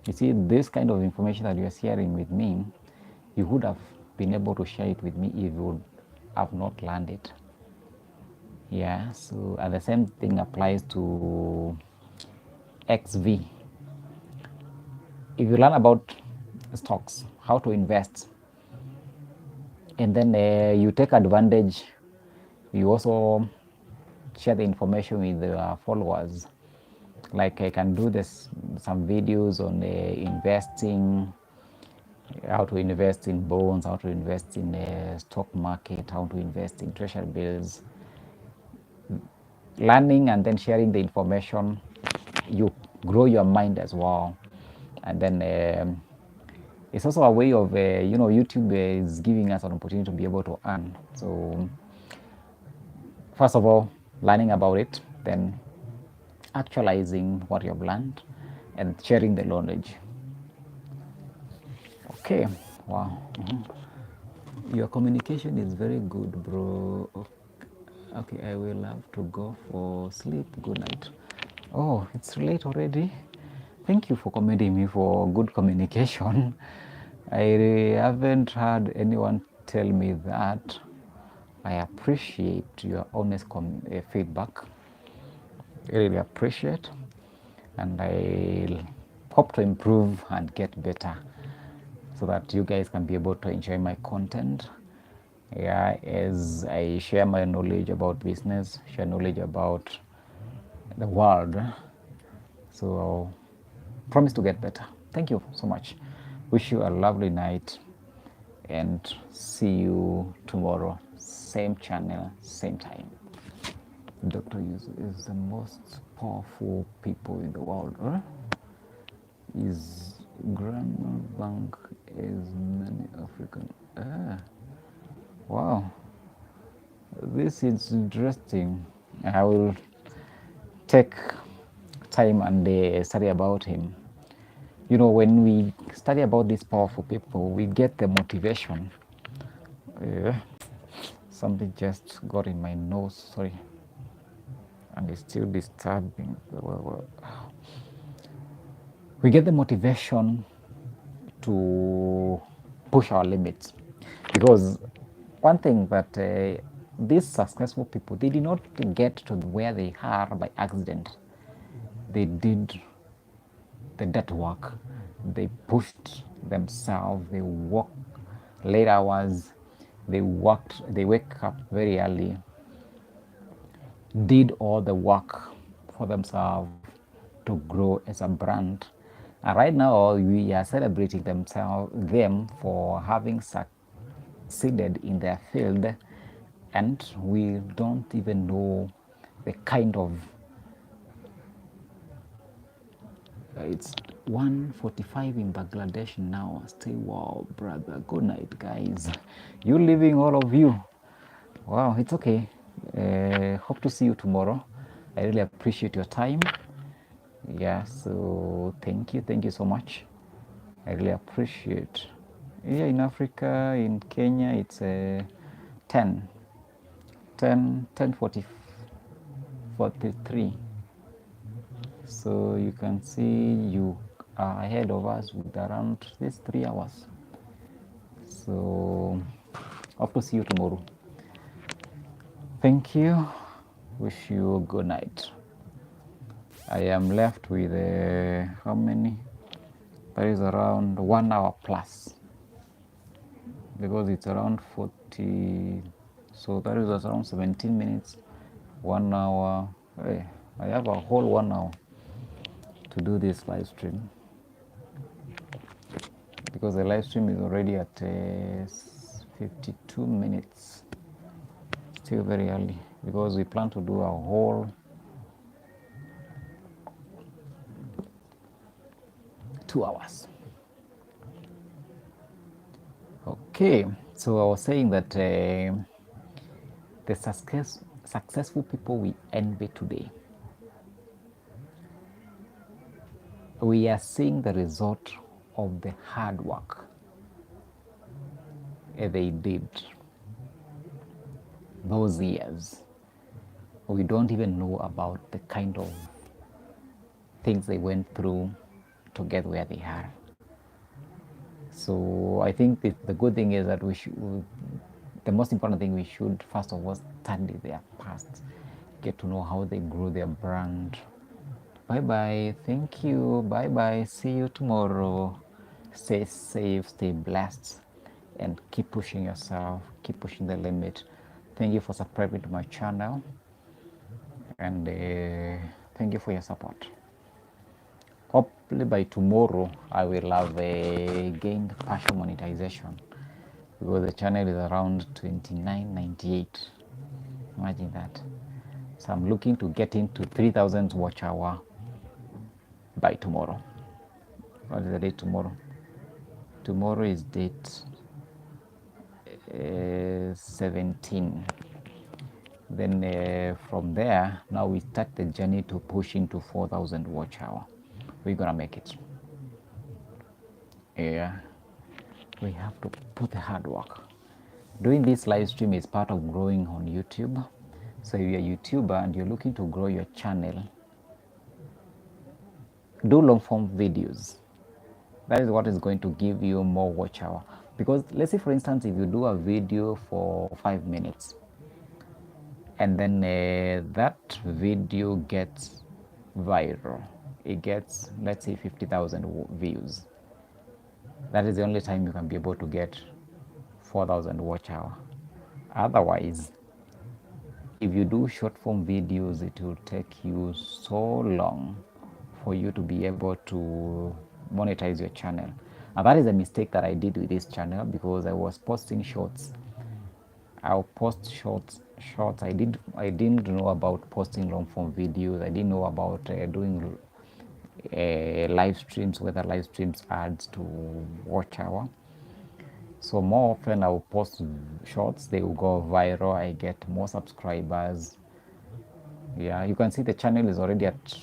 You see, this kind of information that you're sharing with me, you would have been able to share it with me if you would have not learned it. Yeah, so and the same thing applies to XV. If you learn about stocks, how to invest, and then you take advantage, you also share the information with the followers. Like I can do some videos on investing, how to invest in bonds, how to invest in the stock market, how to invest in treasury bills. Learning and then sharing the information, you grow your mind as well. And then it's also a way of, YouTube is giving us an opportunity to be able to earn. So first of all, learning about it, then actualizing what you've learned and sharing the knowledge. Okay, wow. Your communication is very good, bro. Okay, I will have to go for sleep. Good night. Oh, it's late already. Thank you for commending me for good communication. I haven't heard anyone tell me that. I appreciate your honest feedback. I really appreciate, and I hope to improve and get better so that you guys can be able to enjoy my content. Yeah, as I share my knowledge about business, share knowledge about the world. So I'll promise to get better. Thank you so much. Wish you a lovely night and see you tomorrow. Same channel, same time. Dr. is the most powerful people in the world. Huh? His grandma bank is many African. Wow, this is interesting. I will take time and study about him. You know, when we study about these powerful people, we get the motivation. Something just got in my nose, sorry, and it's still disturbing. We get the motivation to push our limits, because one thing that these successful people, they did not get to where they are by accident. They did the dirt work. They pushed themselves. They worked late hours. They wake up very early, did all the work for themselves to grow as a brand. And right now we are celebrating them for having succeeded in their field, and we don't even know the kind of it's 1:45 in Bangladesh now. Stay wow, brother. Good night, guys. You leaving, all of you. Wow, it's okay. Hope to see you tomorrow. I really appreciate your time. Yeah, so thank you so much. I really appreciate. Yeah, in Africa, in Kenya, it's 10 43. So you can see you are ahead of us with around these 3 hours. So hope to see you tomorrow. Thank you. Wish you a good night. I am left with how many? That is around 1 hour plus, because it's around 40. So that is around 17 minutes. 1 hour. Hey, I have a whole 1 hour to do this live stream, because the live stream is already at 52 minutes. Still very early, because we plan to do a whole 2 hours. Okay, so I was saying that the successful people we envy today, we are seeing the result of the hard work they did those years. We don't even know about the kind of things they went through to get where they are. So I think the good thing is that the most important thing, we should first of all study their past, get to know how they grew their brand. Bye bye. Thank you. Bye bye. See you tomorrow. Stay safe, stay blessed, and keep pushing yourself, keep pushing the limit. Thank you for subscribing to my channel, and thank you for your support. Hopefully by tomorrow I will have gained partial monetization, because the channel is around 29.98. Imagine that. So I'm looking to get into 3,000 watch hour by tomorrow. What is the date tomorrow? Tomorrow is date 17. Then from there, now we start the journey to push into 4,000 watch hour. We're gonna make it. Yeah, we have to put the hard work. Doing this live stream is part of growing on YouTube. So if you're a YouTuber and you're looking to grow your channel, do long form videos. That is what is going to give you more watch hour. Because let's say, for instance, if you do a video for 5 minutes, and then that video gets viral, it gets, let's say, 50,000 views. That is the only time you can be able to get 4,000 watch hour. Otherwise, if you do short form videos, it will take you so long for you to be able to monetize your channel. And that is a mistake that I did with this channel, because I was posting shorts. I'll post shorts. I didn't know about posting long form videos. I didn't know about doing live streams, whether live streams adds to watch hour. So more often I will post shorts, they will go viral, I get more subscribers. Yeah, you can see the channel is already at,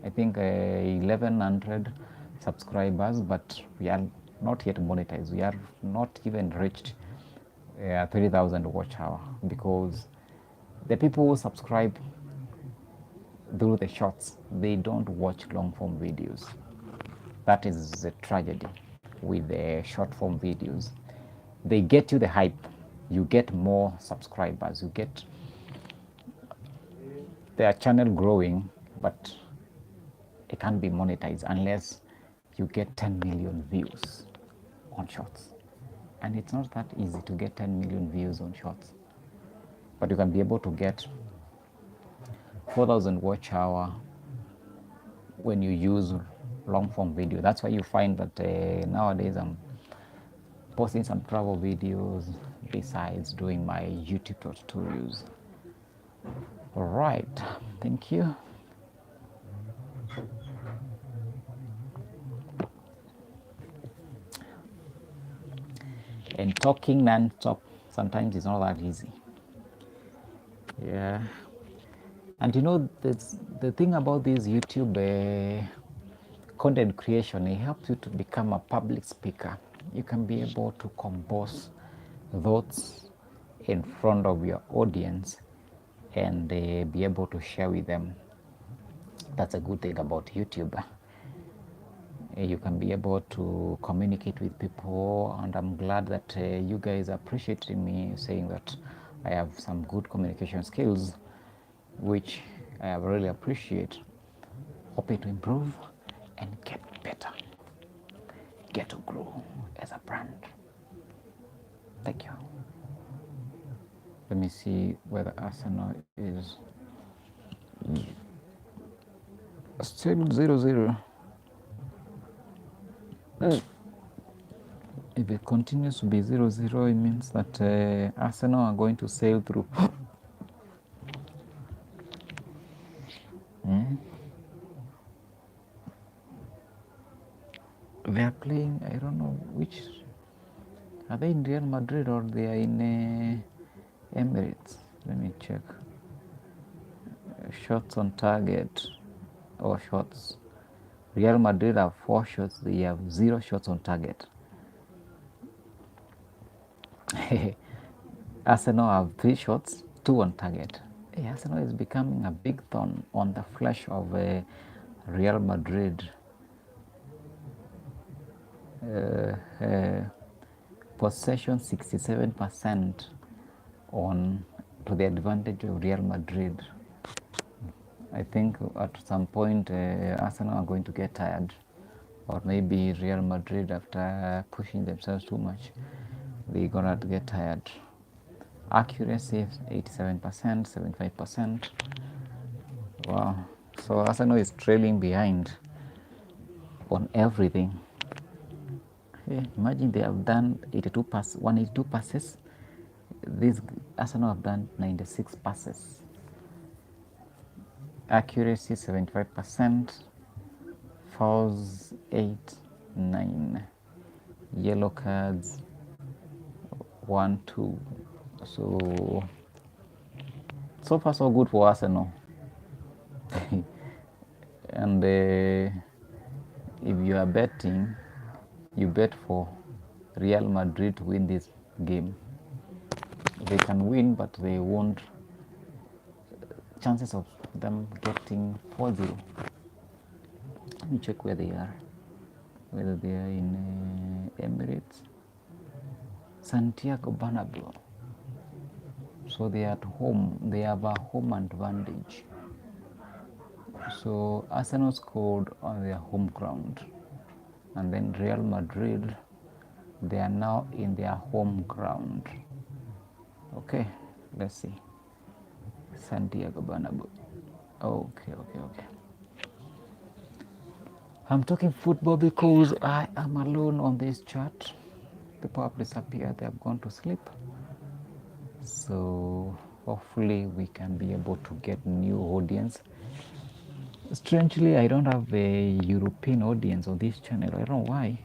I think, 1100 subscribers, but we are not yet monetized. We are not even reached 30,000 watch hour, because the people who subscribe through the shorts, they don't watch long form videos. That is the tragedy with the short form videos. They get you the hype, you get more subscribers, you get their channel growing, but it can't be monetized unless you get 10 million views on shorts. And it's not that easy to get 10 million views on shorts, but you can be able to get 4,000 watch hour when you use long form video. That's why you find that nowadays I'm posting some travel videos besides doing my YouTube tutorials. All right, thank you. And talking non-stop sometimes is not that easy. Yeah. And you know, the thing about this YouTube content creation, it helps you to become a public speaker. You can be able to compose thoughts in front of your audience and be able to share with them. That's a good thing about YouTube. You can be able to communicate with people, and I'm glad that you guys appreciating me, saying that I have some good communication skills, which I really appreciate. Hoping to improve and get better, get to grow as a brand. Thank you. Let me see whether Arsenal is still 0-0. If it continues to be 0-0, it means that Arsenal are going to sail through. They are playing, I don't know which. Are they in Real Madrid or they are in Emirates? Let me check. Shots on target or shots. Real Madrid have 4 shots, they have 0 shots on target. Arsenal have 3 shots, 2 on target. Arsenal is becoming a big thorn on the flesh of Real Madrid. Possession 67% on to the advantage of Real Madrid. I think at some point Arsenal are going to get tired, or maybe Real Madrid, after pushing themselves too much, they're gonna get tired. Accuracy 87%, 75%. Wow. So Arsenal is trailing behind on everything. Imagine they have done 182 passes. This Arsenal have done 96 passes. Accuracy 75%. Fouls 8, 9. Yellow cards 1, 2. So far so good for Arsenal. And if you are betting, you bet for Real Madrid to win this game. They can win, but they won't. Chances of them getting 4-0. Let me check where they are. Whether they are in Emirates, Santiago Bernabeu. So they are at home. They have a home advantage. So Arsenal scored on their home ground, and then Real Madrid, they are now in their home ground. Okay, let's see. Santiago Bernabeu. Okay. I'm talking football because I am alone on this chat. People have disappeared. They have gone to sleep. So hopefully we can be able to get new audience. Strangely, I don't have a European audience on this channel. I don't know why.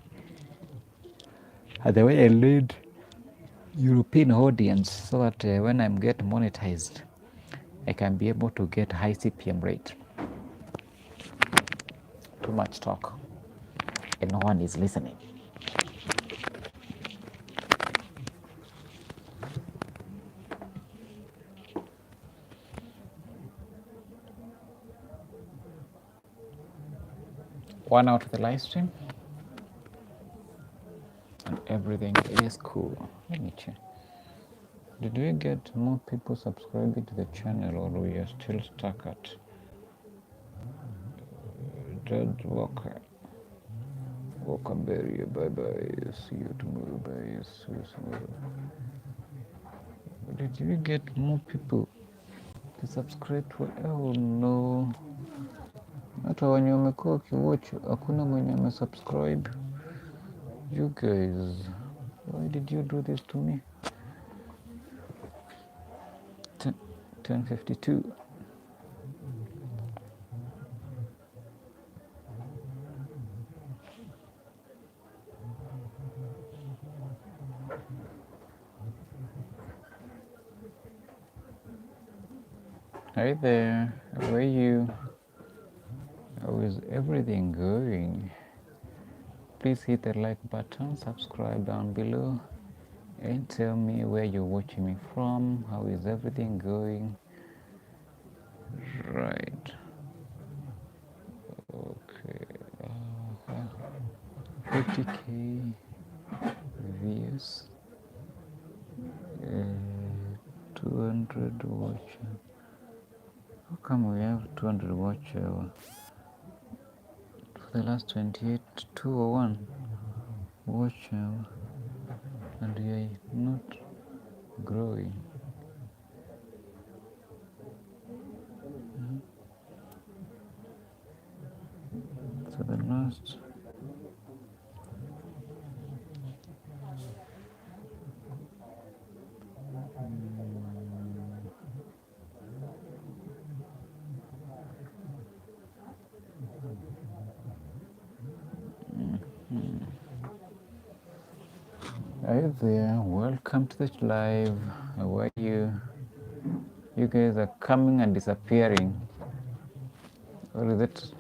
The way I lead European audience, so that when I'm get monetized, I can be able to get high CPM rate. Too much talk, and no one is listening. One out of the live stream, and everything is cool. Let me check. Did we get more people subscribing to the channel, or we are still stuck at Judge Walker? Walker Berry, bye bye. See you tomorrow. Bye. See you tomorrow. Did we get more people to subscribe to? Oh no. Hata wenye wamekuwa wakiwatch hakuna mwenye amesubscribe. You guys, why did you do this to me? 10:52. Hi there, how are you? How is everything going? Please hit the like button, subscribe down below, and tell me where you're watching me from. How is everything going? Right. Okay. 50k views. 200 watch. How come we have 200 watch for the last 28, 201 watch and we are not growing? So the last Hi there, welcome to the live. How are you? You guys are coming and disappearing. Or is it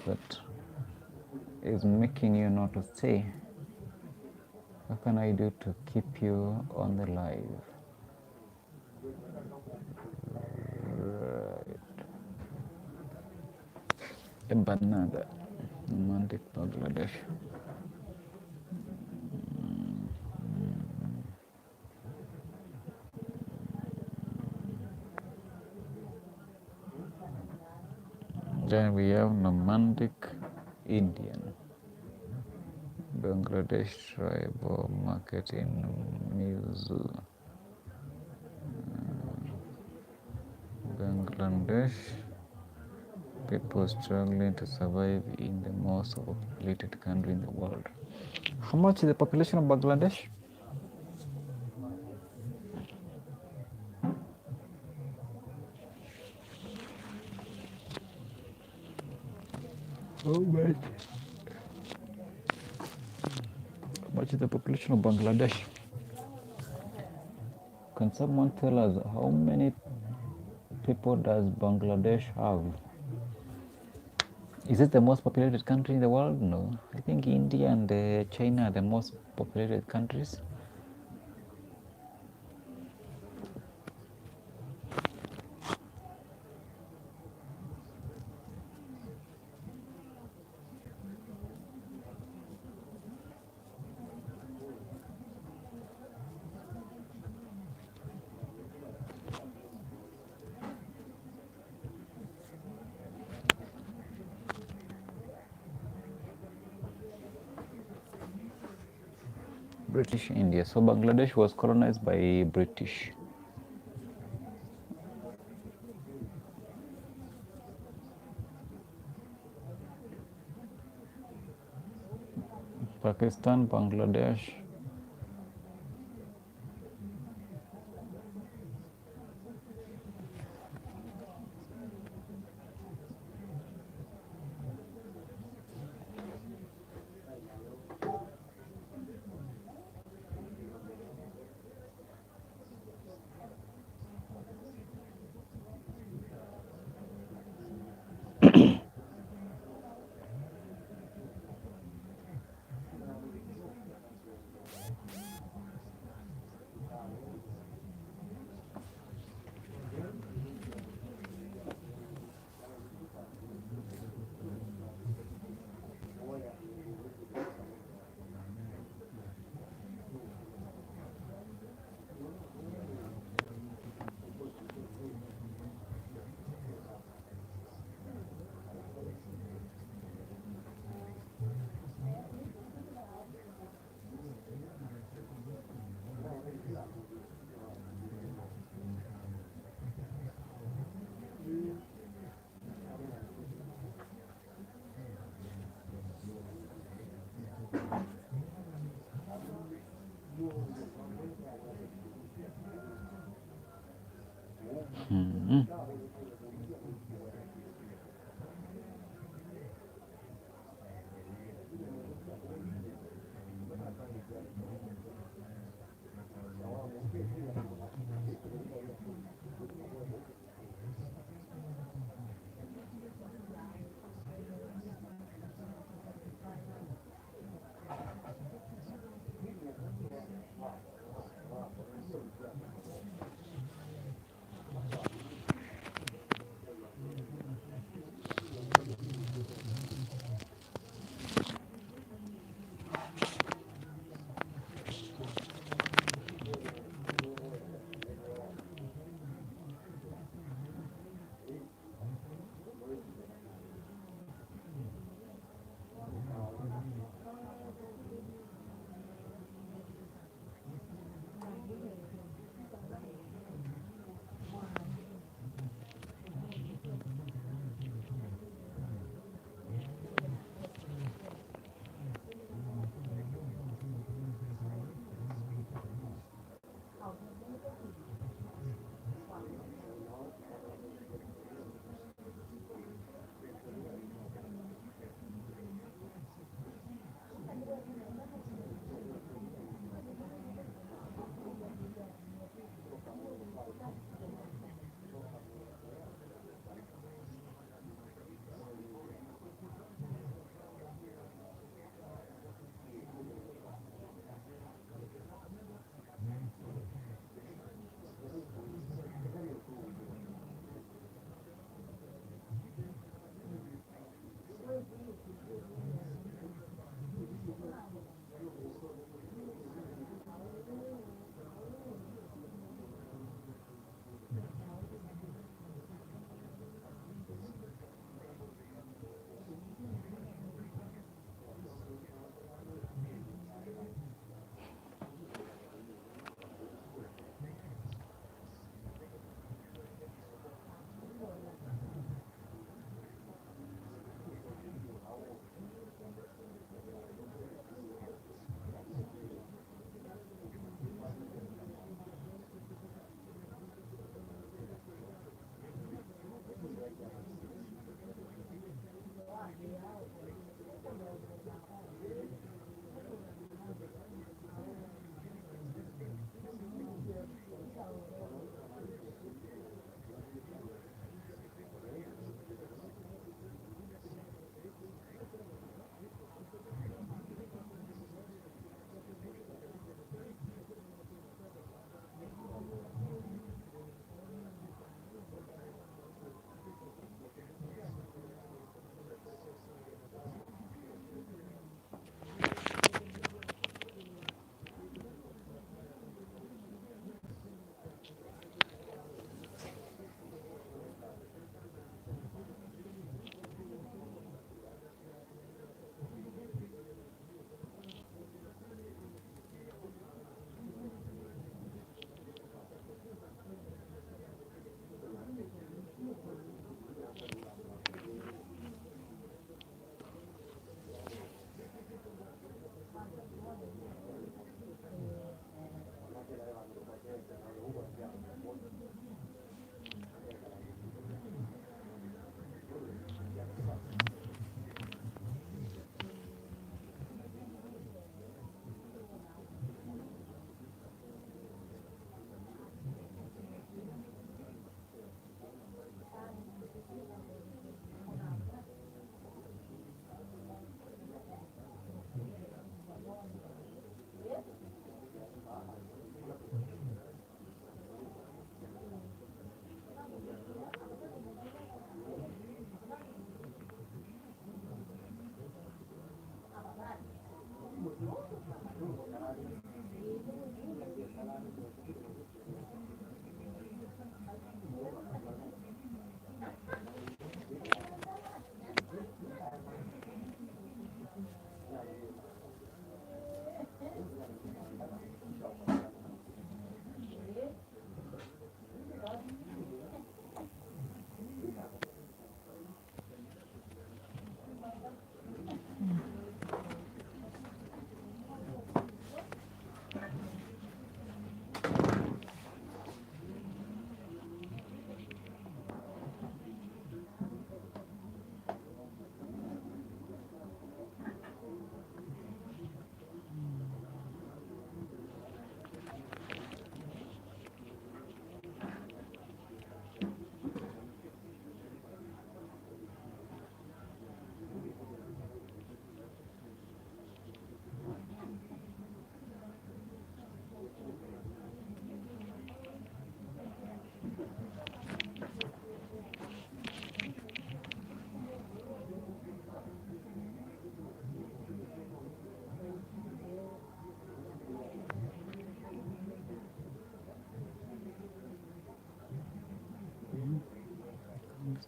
that is making you not to stay? What can I do to keep you on the live? Right. Banana, romantic Bangladesh. Then we have nomadic Indian. Bangladesh tribal market in Mizu. Bangladesh people struggling to survive in the most populated country in the world. How much is the population of Bangladesh? How much is the population of Bangladesh? Can someone tell us how many people does Bangladesh have? Is it the most populated country in the world? No. I think India and China are the most populated countries. British India. So Bangladesh was colonized by British. Pakistan, Bangladesh. Hmm.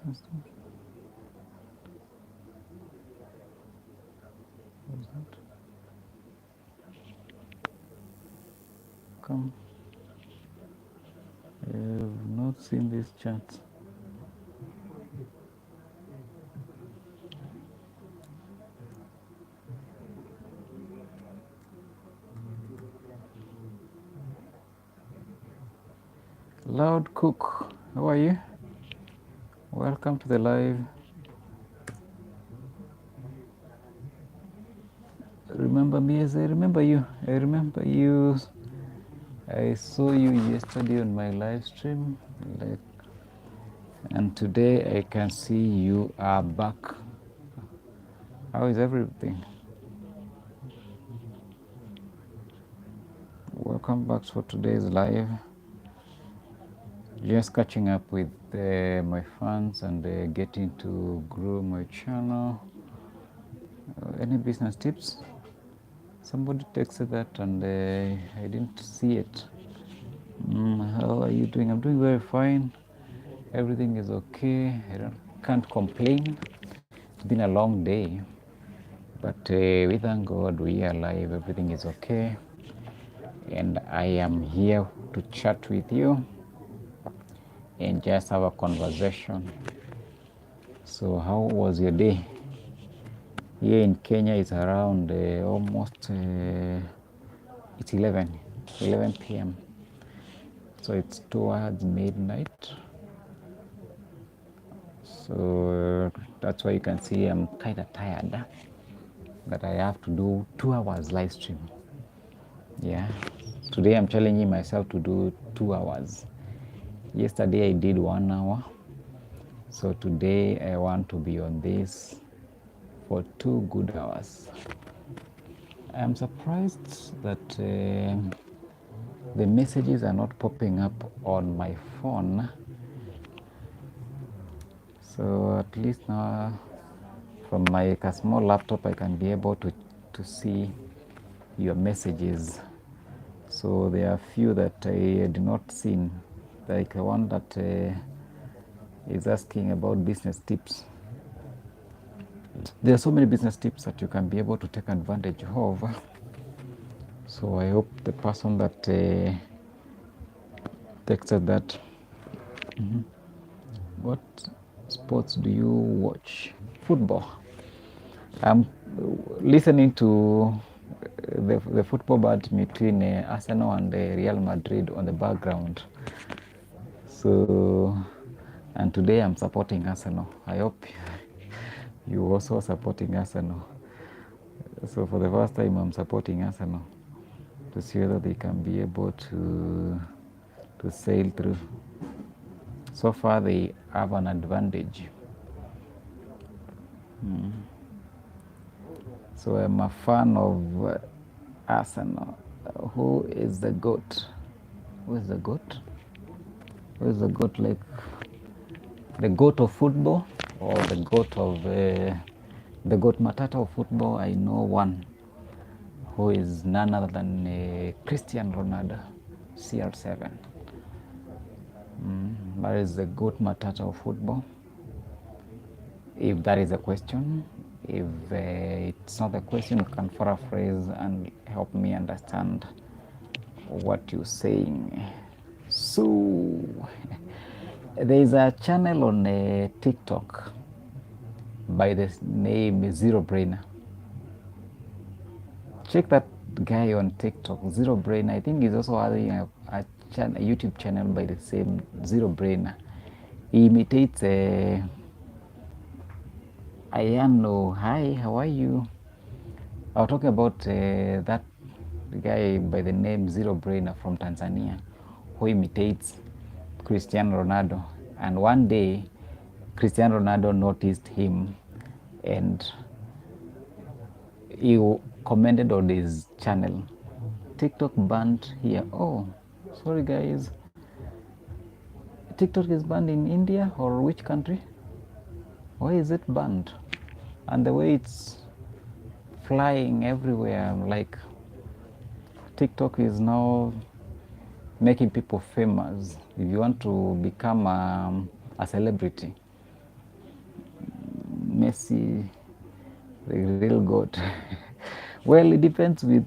Come. I have not seen these charts. Loud Cook, how are you? Welcome to the live. Remember me as I remember you. I remember you. I saw you yesterday on my live stream. And today I can see you are back. How is everything? Welcome back for today's live. Just catching up with my fans and getting to grow my channel. Any business tips? Somebody texted that and I didn't see it. How are you doing? I'm doing very fine. Everything is okay. Can't complain. It's been a long day, but we thank God we are alive. Everything is okay, and I am here to chat with you and just have a conversation. So, how was your day? Here in Kenya, it's around almost it's 11 p.m. So it's towards midnight. So that's why you can see I'm kind of tired that I have to do 2 hours live stream. Yeah. Today I'm challenging myself to do 2 hours. Yesterday I did 1 hour. So today I want to be on this for 2 good hours. I'm surprised that the messages are not popping up on my phone. So at least now from my small laptop I can be able to see your messages. So there are a few that I did not see, like the one that is asking about business tips. There are so many business tips that you can be able to take advantage of. So I hope the person that texted that. What sports do you watch? Football. I'm listening to the football match between Arsenal and Real Madrid on the background. So, and today I'm supporting Arsenal. I hope you also supporting Arsenal. So for the first time I'm supporting Arsenal to see whether they can be able to sail through. So far they have an advantage. So I'm a fan of Arsenal. Who is the GOAT? Who is the GOAT? Who is the GOAT, like the GOAT of football or the GOAT of the GOAT Matata of football? I know one who is none other than Cristiano Ronaldo, CR7. That is the GOAT Matata of football. If that is a question, if it's not a question, you can paraphrase and help me understand what you're saying. So there is a channel on TikTok by the name Zero Brainer. Check that guy on TikTok, Zero Brainer. I think he's also having a YouTube channel by the same Zero Brainer. He imitates Ayano. Hi, how are you? I was talking about that guy by the name Zero Brainer from Tanzania who imitates Cristiano Ronaldo. And one day, Cristiano Ronaldo noticed him and he commented on his channel. TikTok banned here. Oh, sorry guys. TikTok is banned in India or which country? Why is it banned? And the way it's flying everywhere, like TikTok is now making people famous. If you want to become a celebrity, Messi, the real goat. Well, it depends with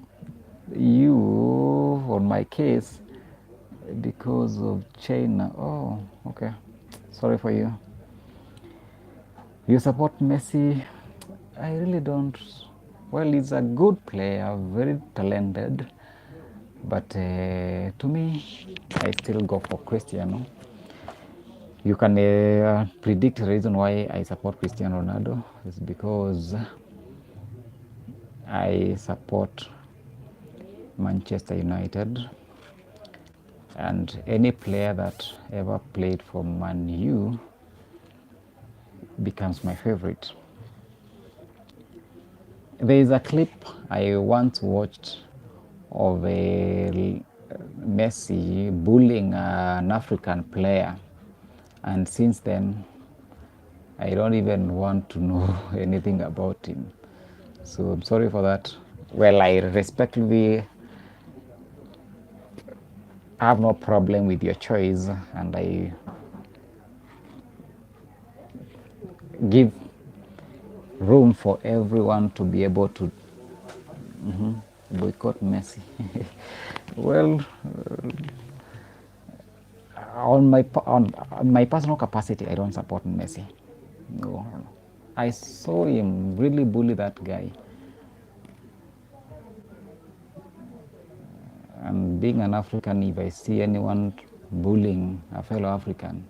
you. On my case, because of China. Oh, okay. Sorry for you. You support Messi? I really don't. Well, he's a good player, very talented, but to me, I still go for Cristiano. You can predict the reason why I support Cristiano Ronaldo is because I support Manchester United, and any player that ever played for Man U becomes my favorite. There is a clip I once watched of a Messi bullying an African player, and since then I don't even want to know anything about him. So I'm sorry for that. Well, I respectfully have no problem with your choice, and I give room for everyone to be able to boycott Messi. Well, on my personal capacity, I don't support Messi. No, I saw him really bully that guy, and being an African, if I see anyone bullying a fellow African,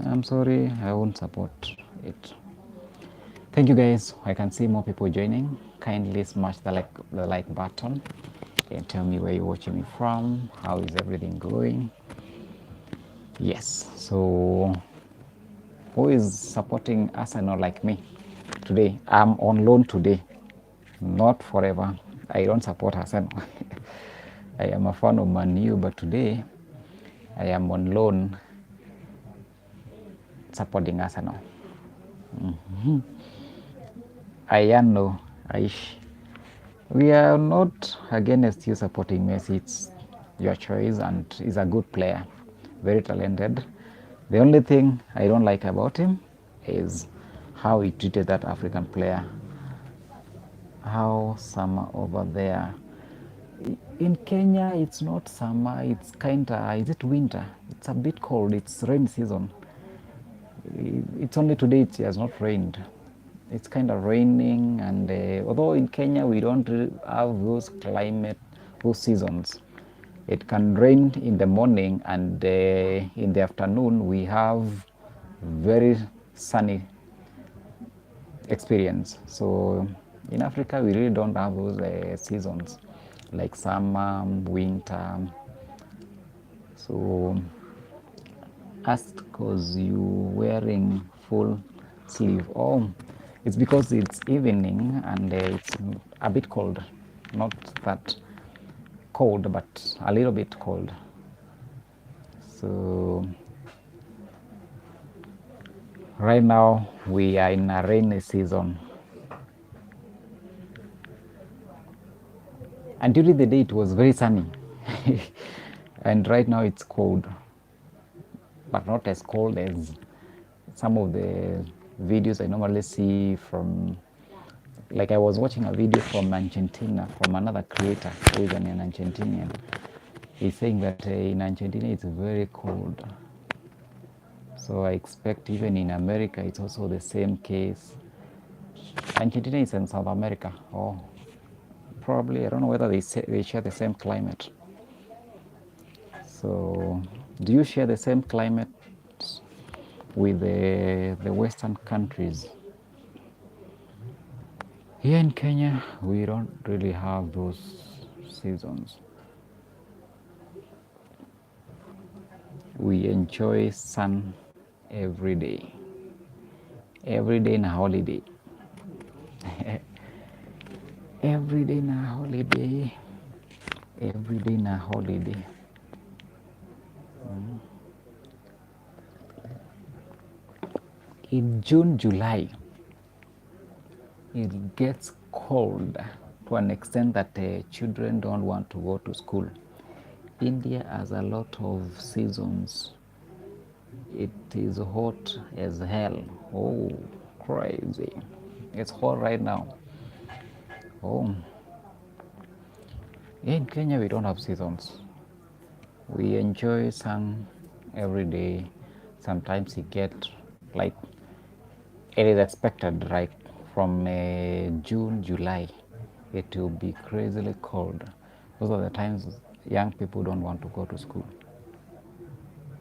I'm sorry, I won't support it. Thank you guys. I can see more people joining. Kindly smash the like button and tell me where you're watching me from. How is everything going? Yes. So who is supporting Arsenal like me today? I'm on loan today, not forever. I don't support Arsenal. I am a fan of Man U, but today I am on loan supporting Arsenal. I know, Aish. We are not against you supporting Messi. It's your choice, and he's a good player, very talented. The only thing I don't like about him is how he treated that African player. How summer over there. In Kenya, it's not summer. It's kinda. Is it winter? It's a bit cold. It's rain season. It's only today it has not rained. It's kind of raining, and although in Kenya we don't have those seasons. It can rain in the morning, and in the afternoon we have very sunny experience. So in Africa we really don't have those seasons like summer, winter. So asked because you wearing full sleeve. Oh, it's because it's evening and it's a bit cold. Not that cold, but a little bit cold. So right now we are in a rainy season. And during the day it was very sunny. And right now it's cold, but not as cold as some of the videos I normally see from, like I was watching a video from Argentina, from another creator who is an Argentinian. He's saying that in Argentina it's very cold. So I expect even in America it's also the same case. Argentina is in South America. Oh, probably, I don't know whether they share the same climate. So do you share the same climate with the Western countries? Here in Kenya, we don't really have those seasons. We enjoy sun every day. Every day in a holiday. Every day in a holiday. Every day in a holiday. In June, July, it gets cold to an extent that children don't want to go to school. India has a lot of seasons. It is hot as hell. Oh, crazy. It's hot right now. Oh, in Kenya we don't have seasons. We enjoy sun every day. Sometimes you get like it is expected, like from June, July, it will be crazily cold. Those are the times young people don't want to go to school.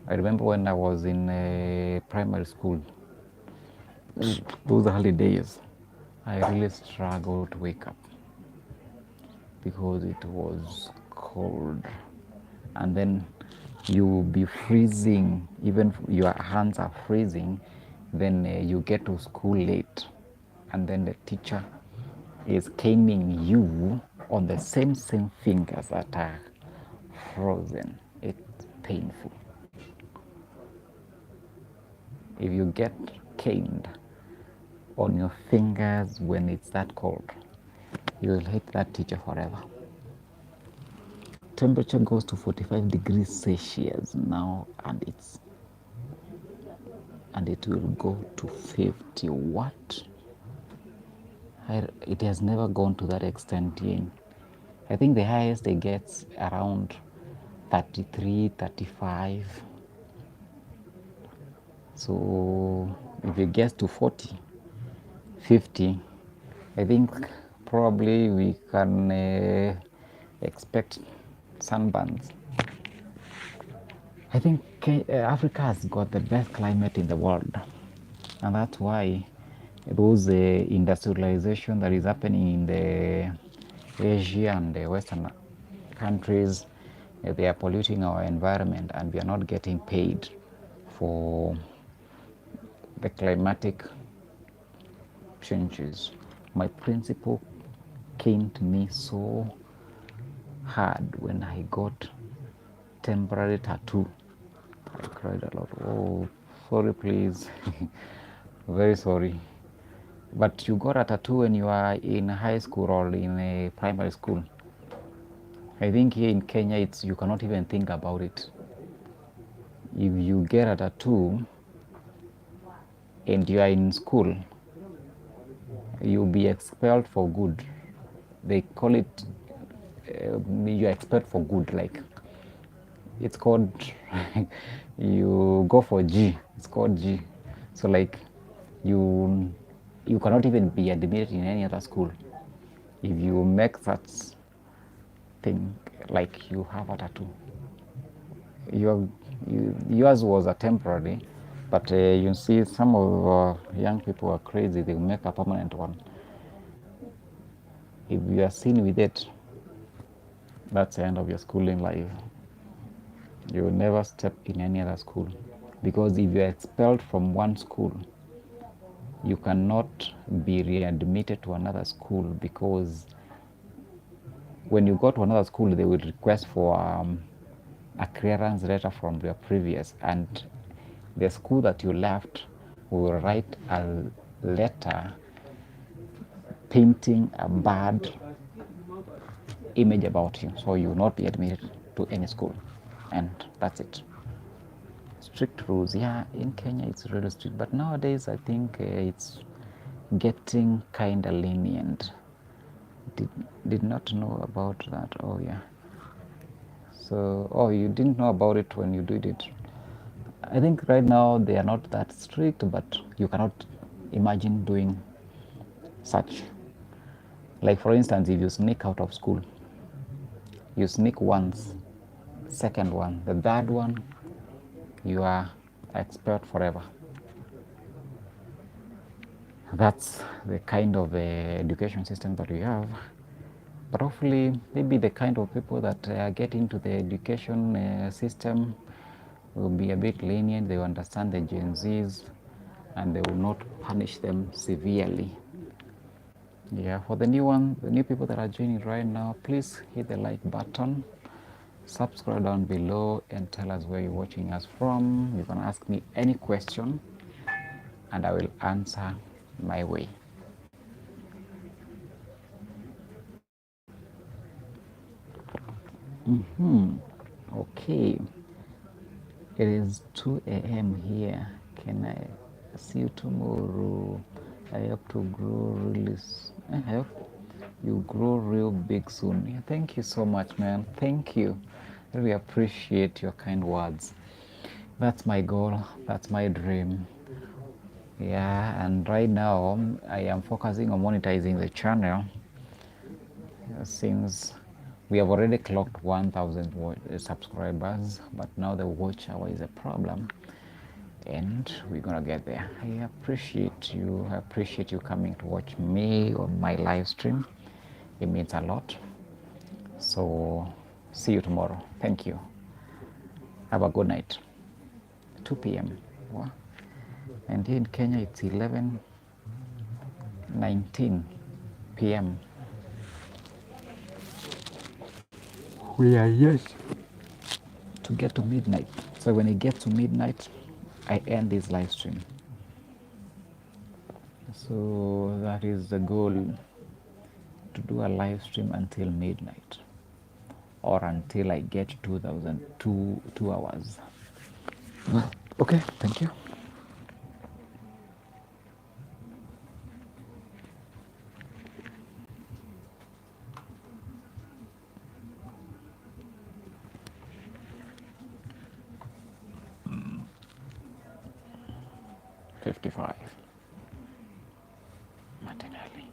I remember when I was in primary school, those early days, I really struggled to wake up because it was cold. And then you be freezing, even your hands are freezing, then you get to school late, and then the teacher is caning you on the same fingers that are frozen. It's painful. If you get caned on your fingers when it's that cold, you will hate that teacher forever. Temperature goes to 45 degrees Celsius now, and it will go to 50. What? It has never gone to that extent yet. I think the highest it gets around 33, 35. So if it gets to 40, 50, I think probably we can expect sunburns. I think Africa has got the best climate in the world, and that's why those industrialization that is happening in the Asia and the Western countries, they are polluting our environment, and we are not getting paid for the climatic changes. My principal came to me so hard when I got temporary tattoo. I cried a lot. Oh, sorry, please. Very sorry. But you got a tattoo when you are in high school or in a primary school. I think here in Kenya, you cannot even think about it. If you get a tattoo and you are in school, you'll be expelled for good. They call it you are expelled for good. Like it's called you go for G. It's called G. So like you cannot even be admitted in any other school if you make such thing like you have a tattoo. Yours was a temporary, but you see some of young people are crazy. They make a permanent one. If you are seen with it, that's the end of your schooling life. You will never step in any other school, because if you are expelled from one school, you cannot be readmitted to another school, because when you go to another school, they will request for a clearance letter from your previous, and the school that you left will write a letter painting a bad image about you, so you will not be admitted to any school, and that's it. Strict rules, yeah, in Kenya it's really strict, but nowadays I think it's getting kind of lenient. Did not know about that. Oh yeah. So, oh, you didn't know about it when you did it. I think right now they are not that strict, but you cannot imagine doing such. Like for instance, if you sneak out of school, you sneak once, second one, the third one, you are expelled forever. That's the kind of education system that we have. But hopefully, maybe the kind of people that get into the education system will be a bit lenient. They will understand the Gen Zs, and they will not punish them severely. Yeah, for the new people that are joining right now, please hit the like button, subscribe down below, and tell us where you're watching us from. You can ask me any question, and I will answer my way. Okay, it is 2 a.m. here. Can I see you tomorrow? I hope to grow really. I hope you grow real big soon. Yeah, thank you so much, man. Thank you. Really appreciate your kind words. That's my goal. That's my dream. Yeah, and right now I am focusing on monetizing the channel since we have already clocked 1,000 subscribers, but now the watch hour is a problem, and we're gonna get there. I appreciate you. I appreciate you coming to watch me on my live stream. It means a lot. So, see you tomorrow. Thank you. Have a good night. 2 p.m. Wow. And here in Kenya, it's 11:19 p.m. We are yet to get to midnight. So when it gets to midnight, I end this live stream. So that is the goal, to do a live stream until midnight or until I get 2 hours. Okay, thank you. Mm. 55. Martinelli.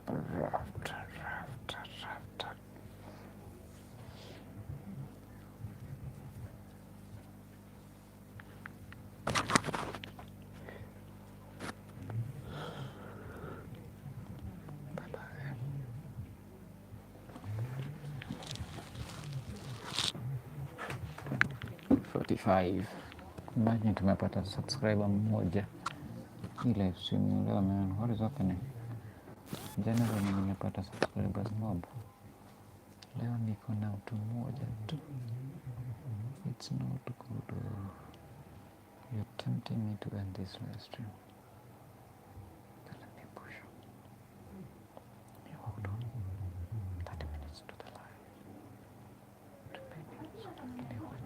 Raft, raft, raft. 45. Imagine tumepata subscriber mmoja. Hii live stream leo, man, what is happening? Jana venye nimepata subscribers mob, leo niko na mtu mmoja tu. It's not good. You're tempting me to end this live stream. But let me push. You hold on. 30 minutes to the live. 20 minutes. Can you watch?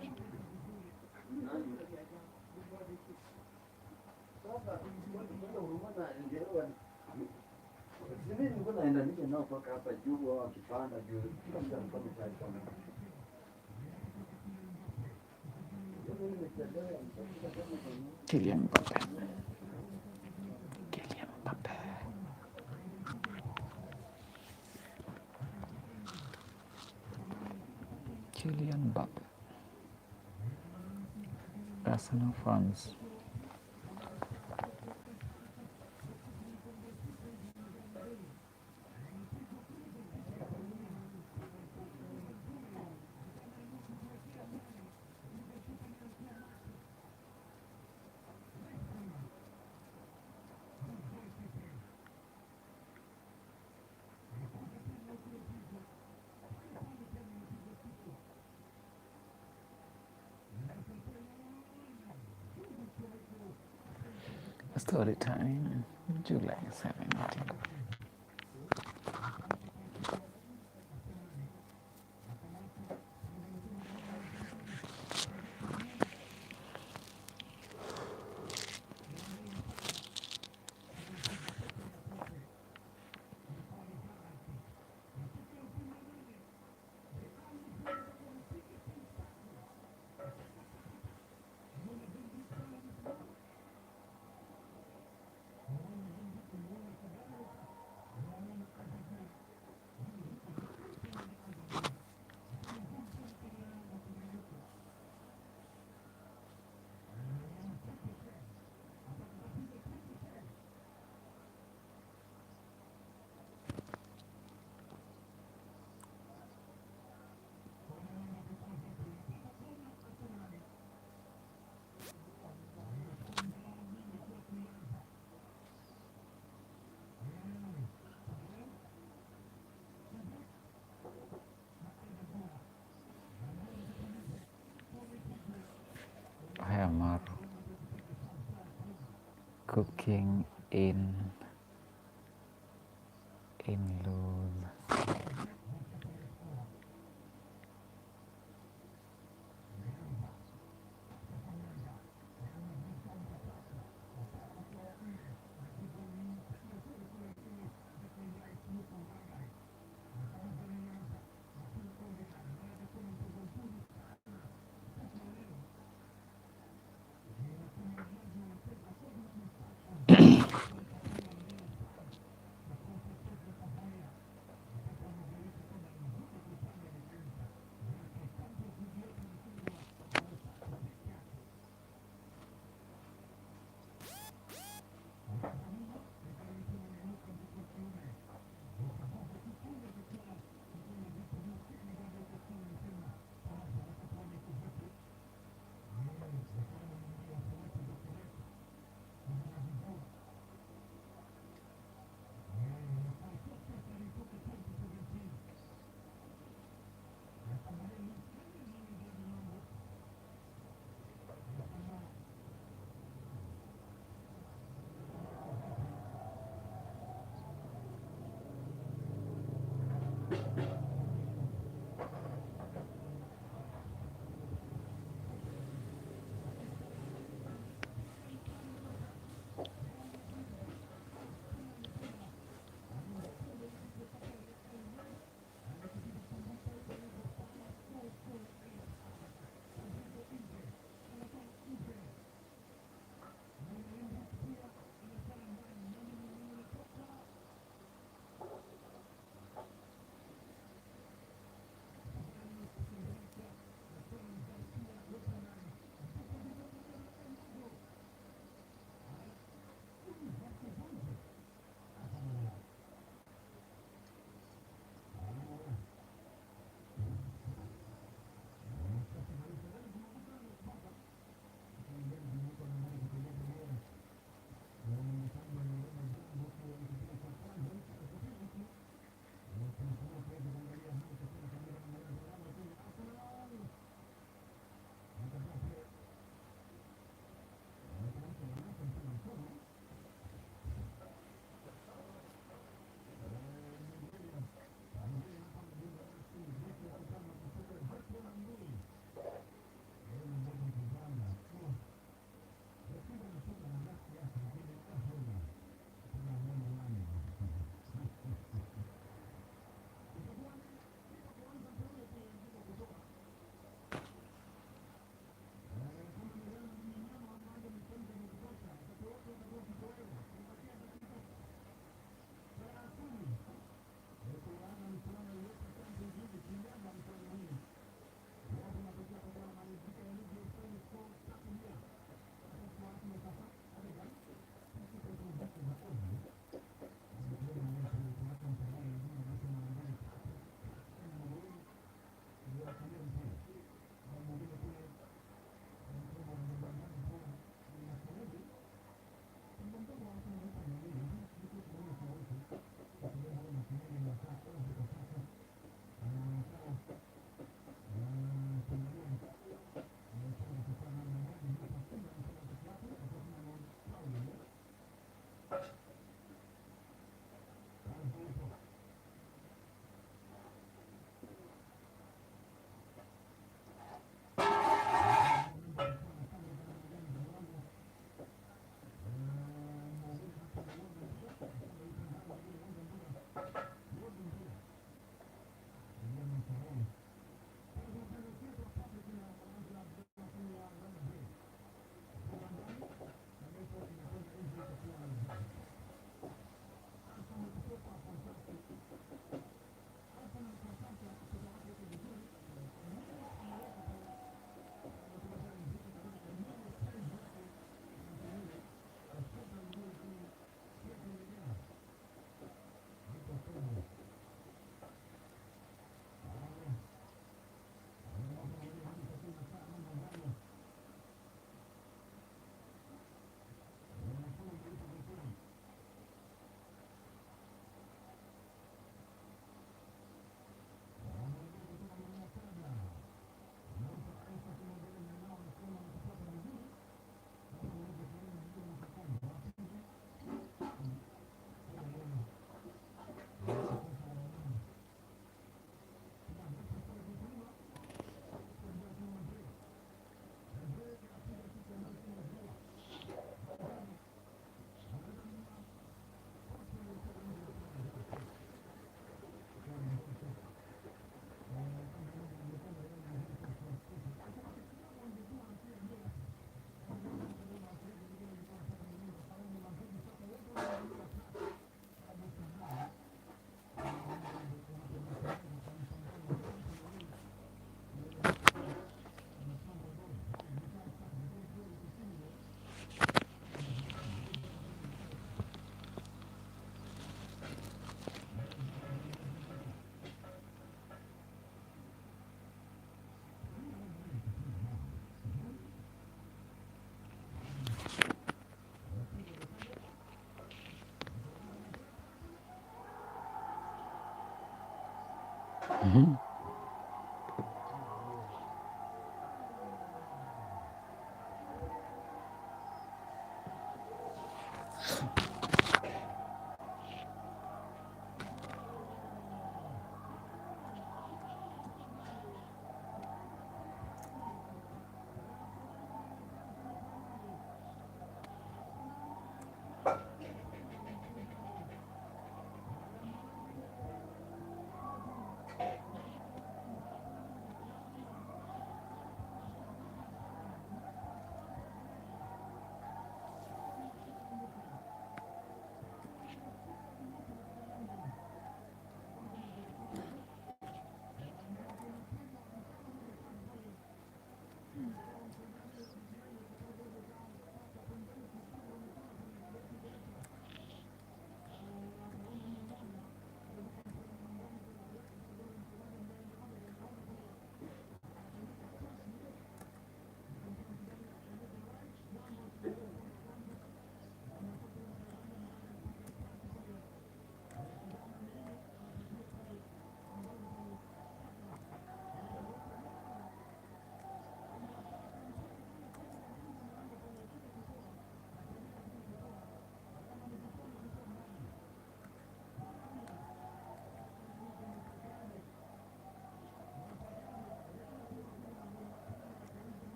Kylian Mbappe. Kylian Mbappe. Kylian Mbappe. Arsenal fans. Story time, July 17th. Haya Maru. Cooking in-laws.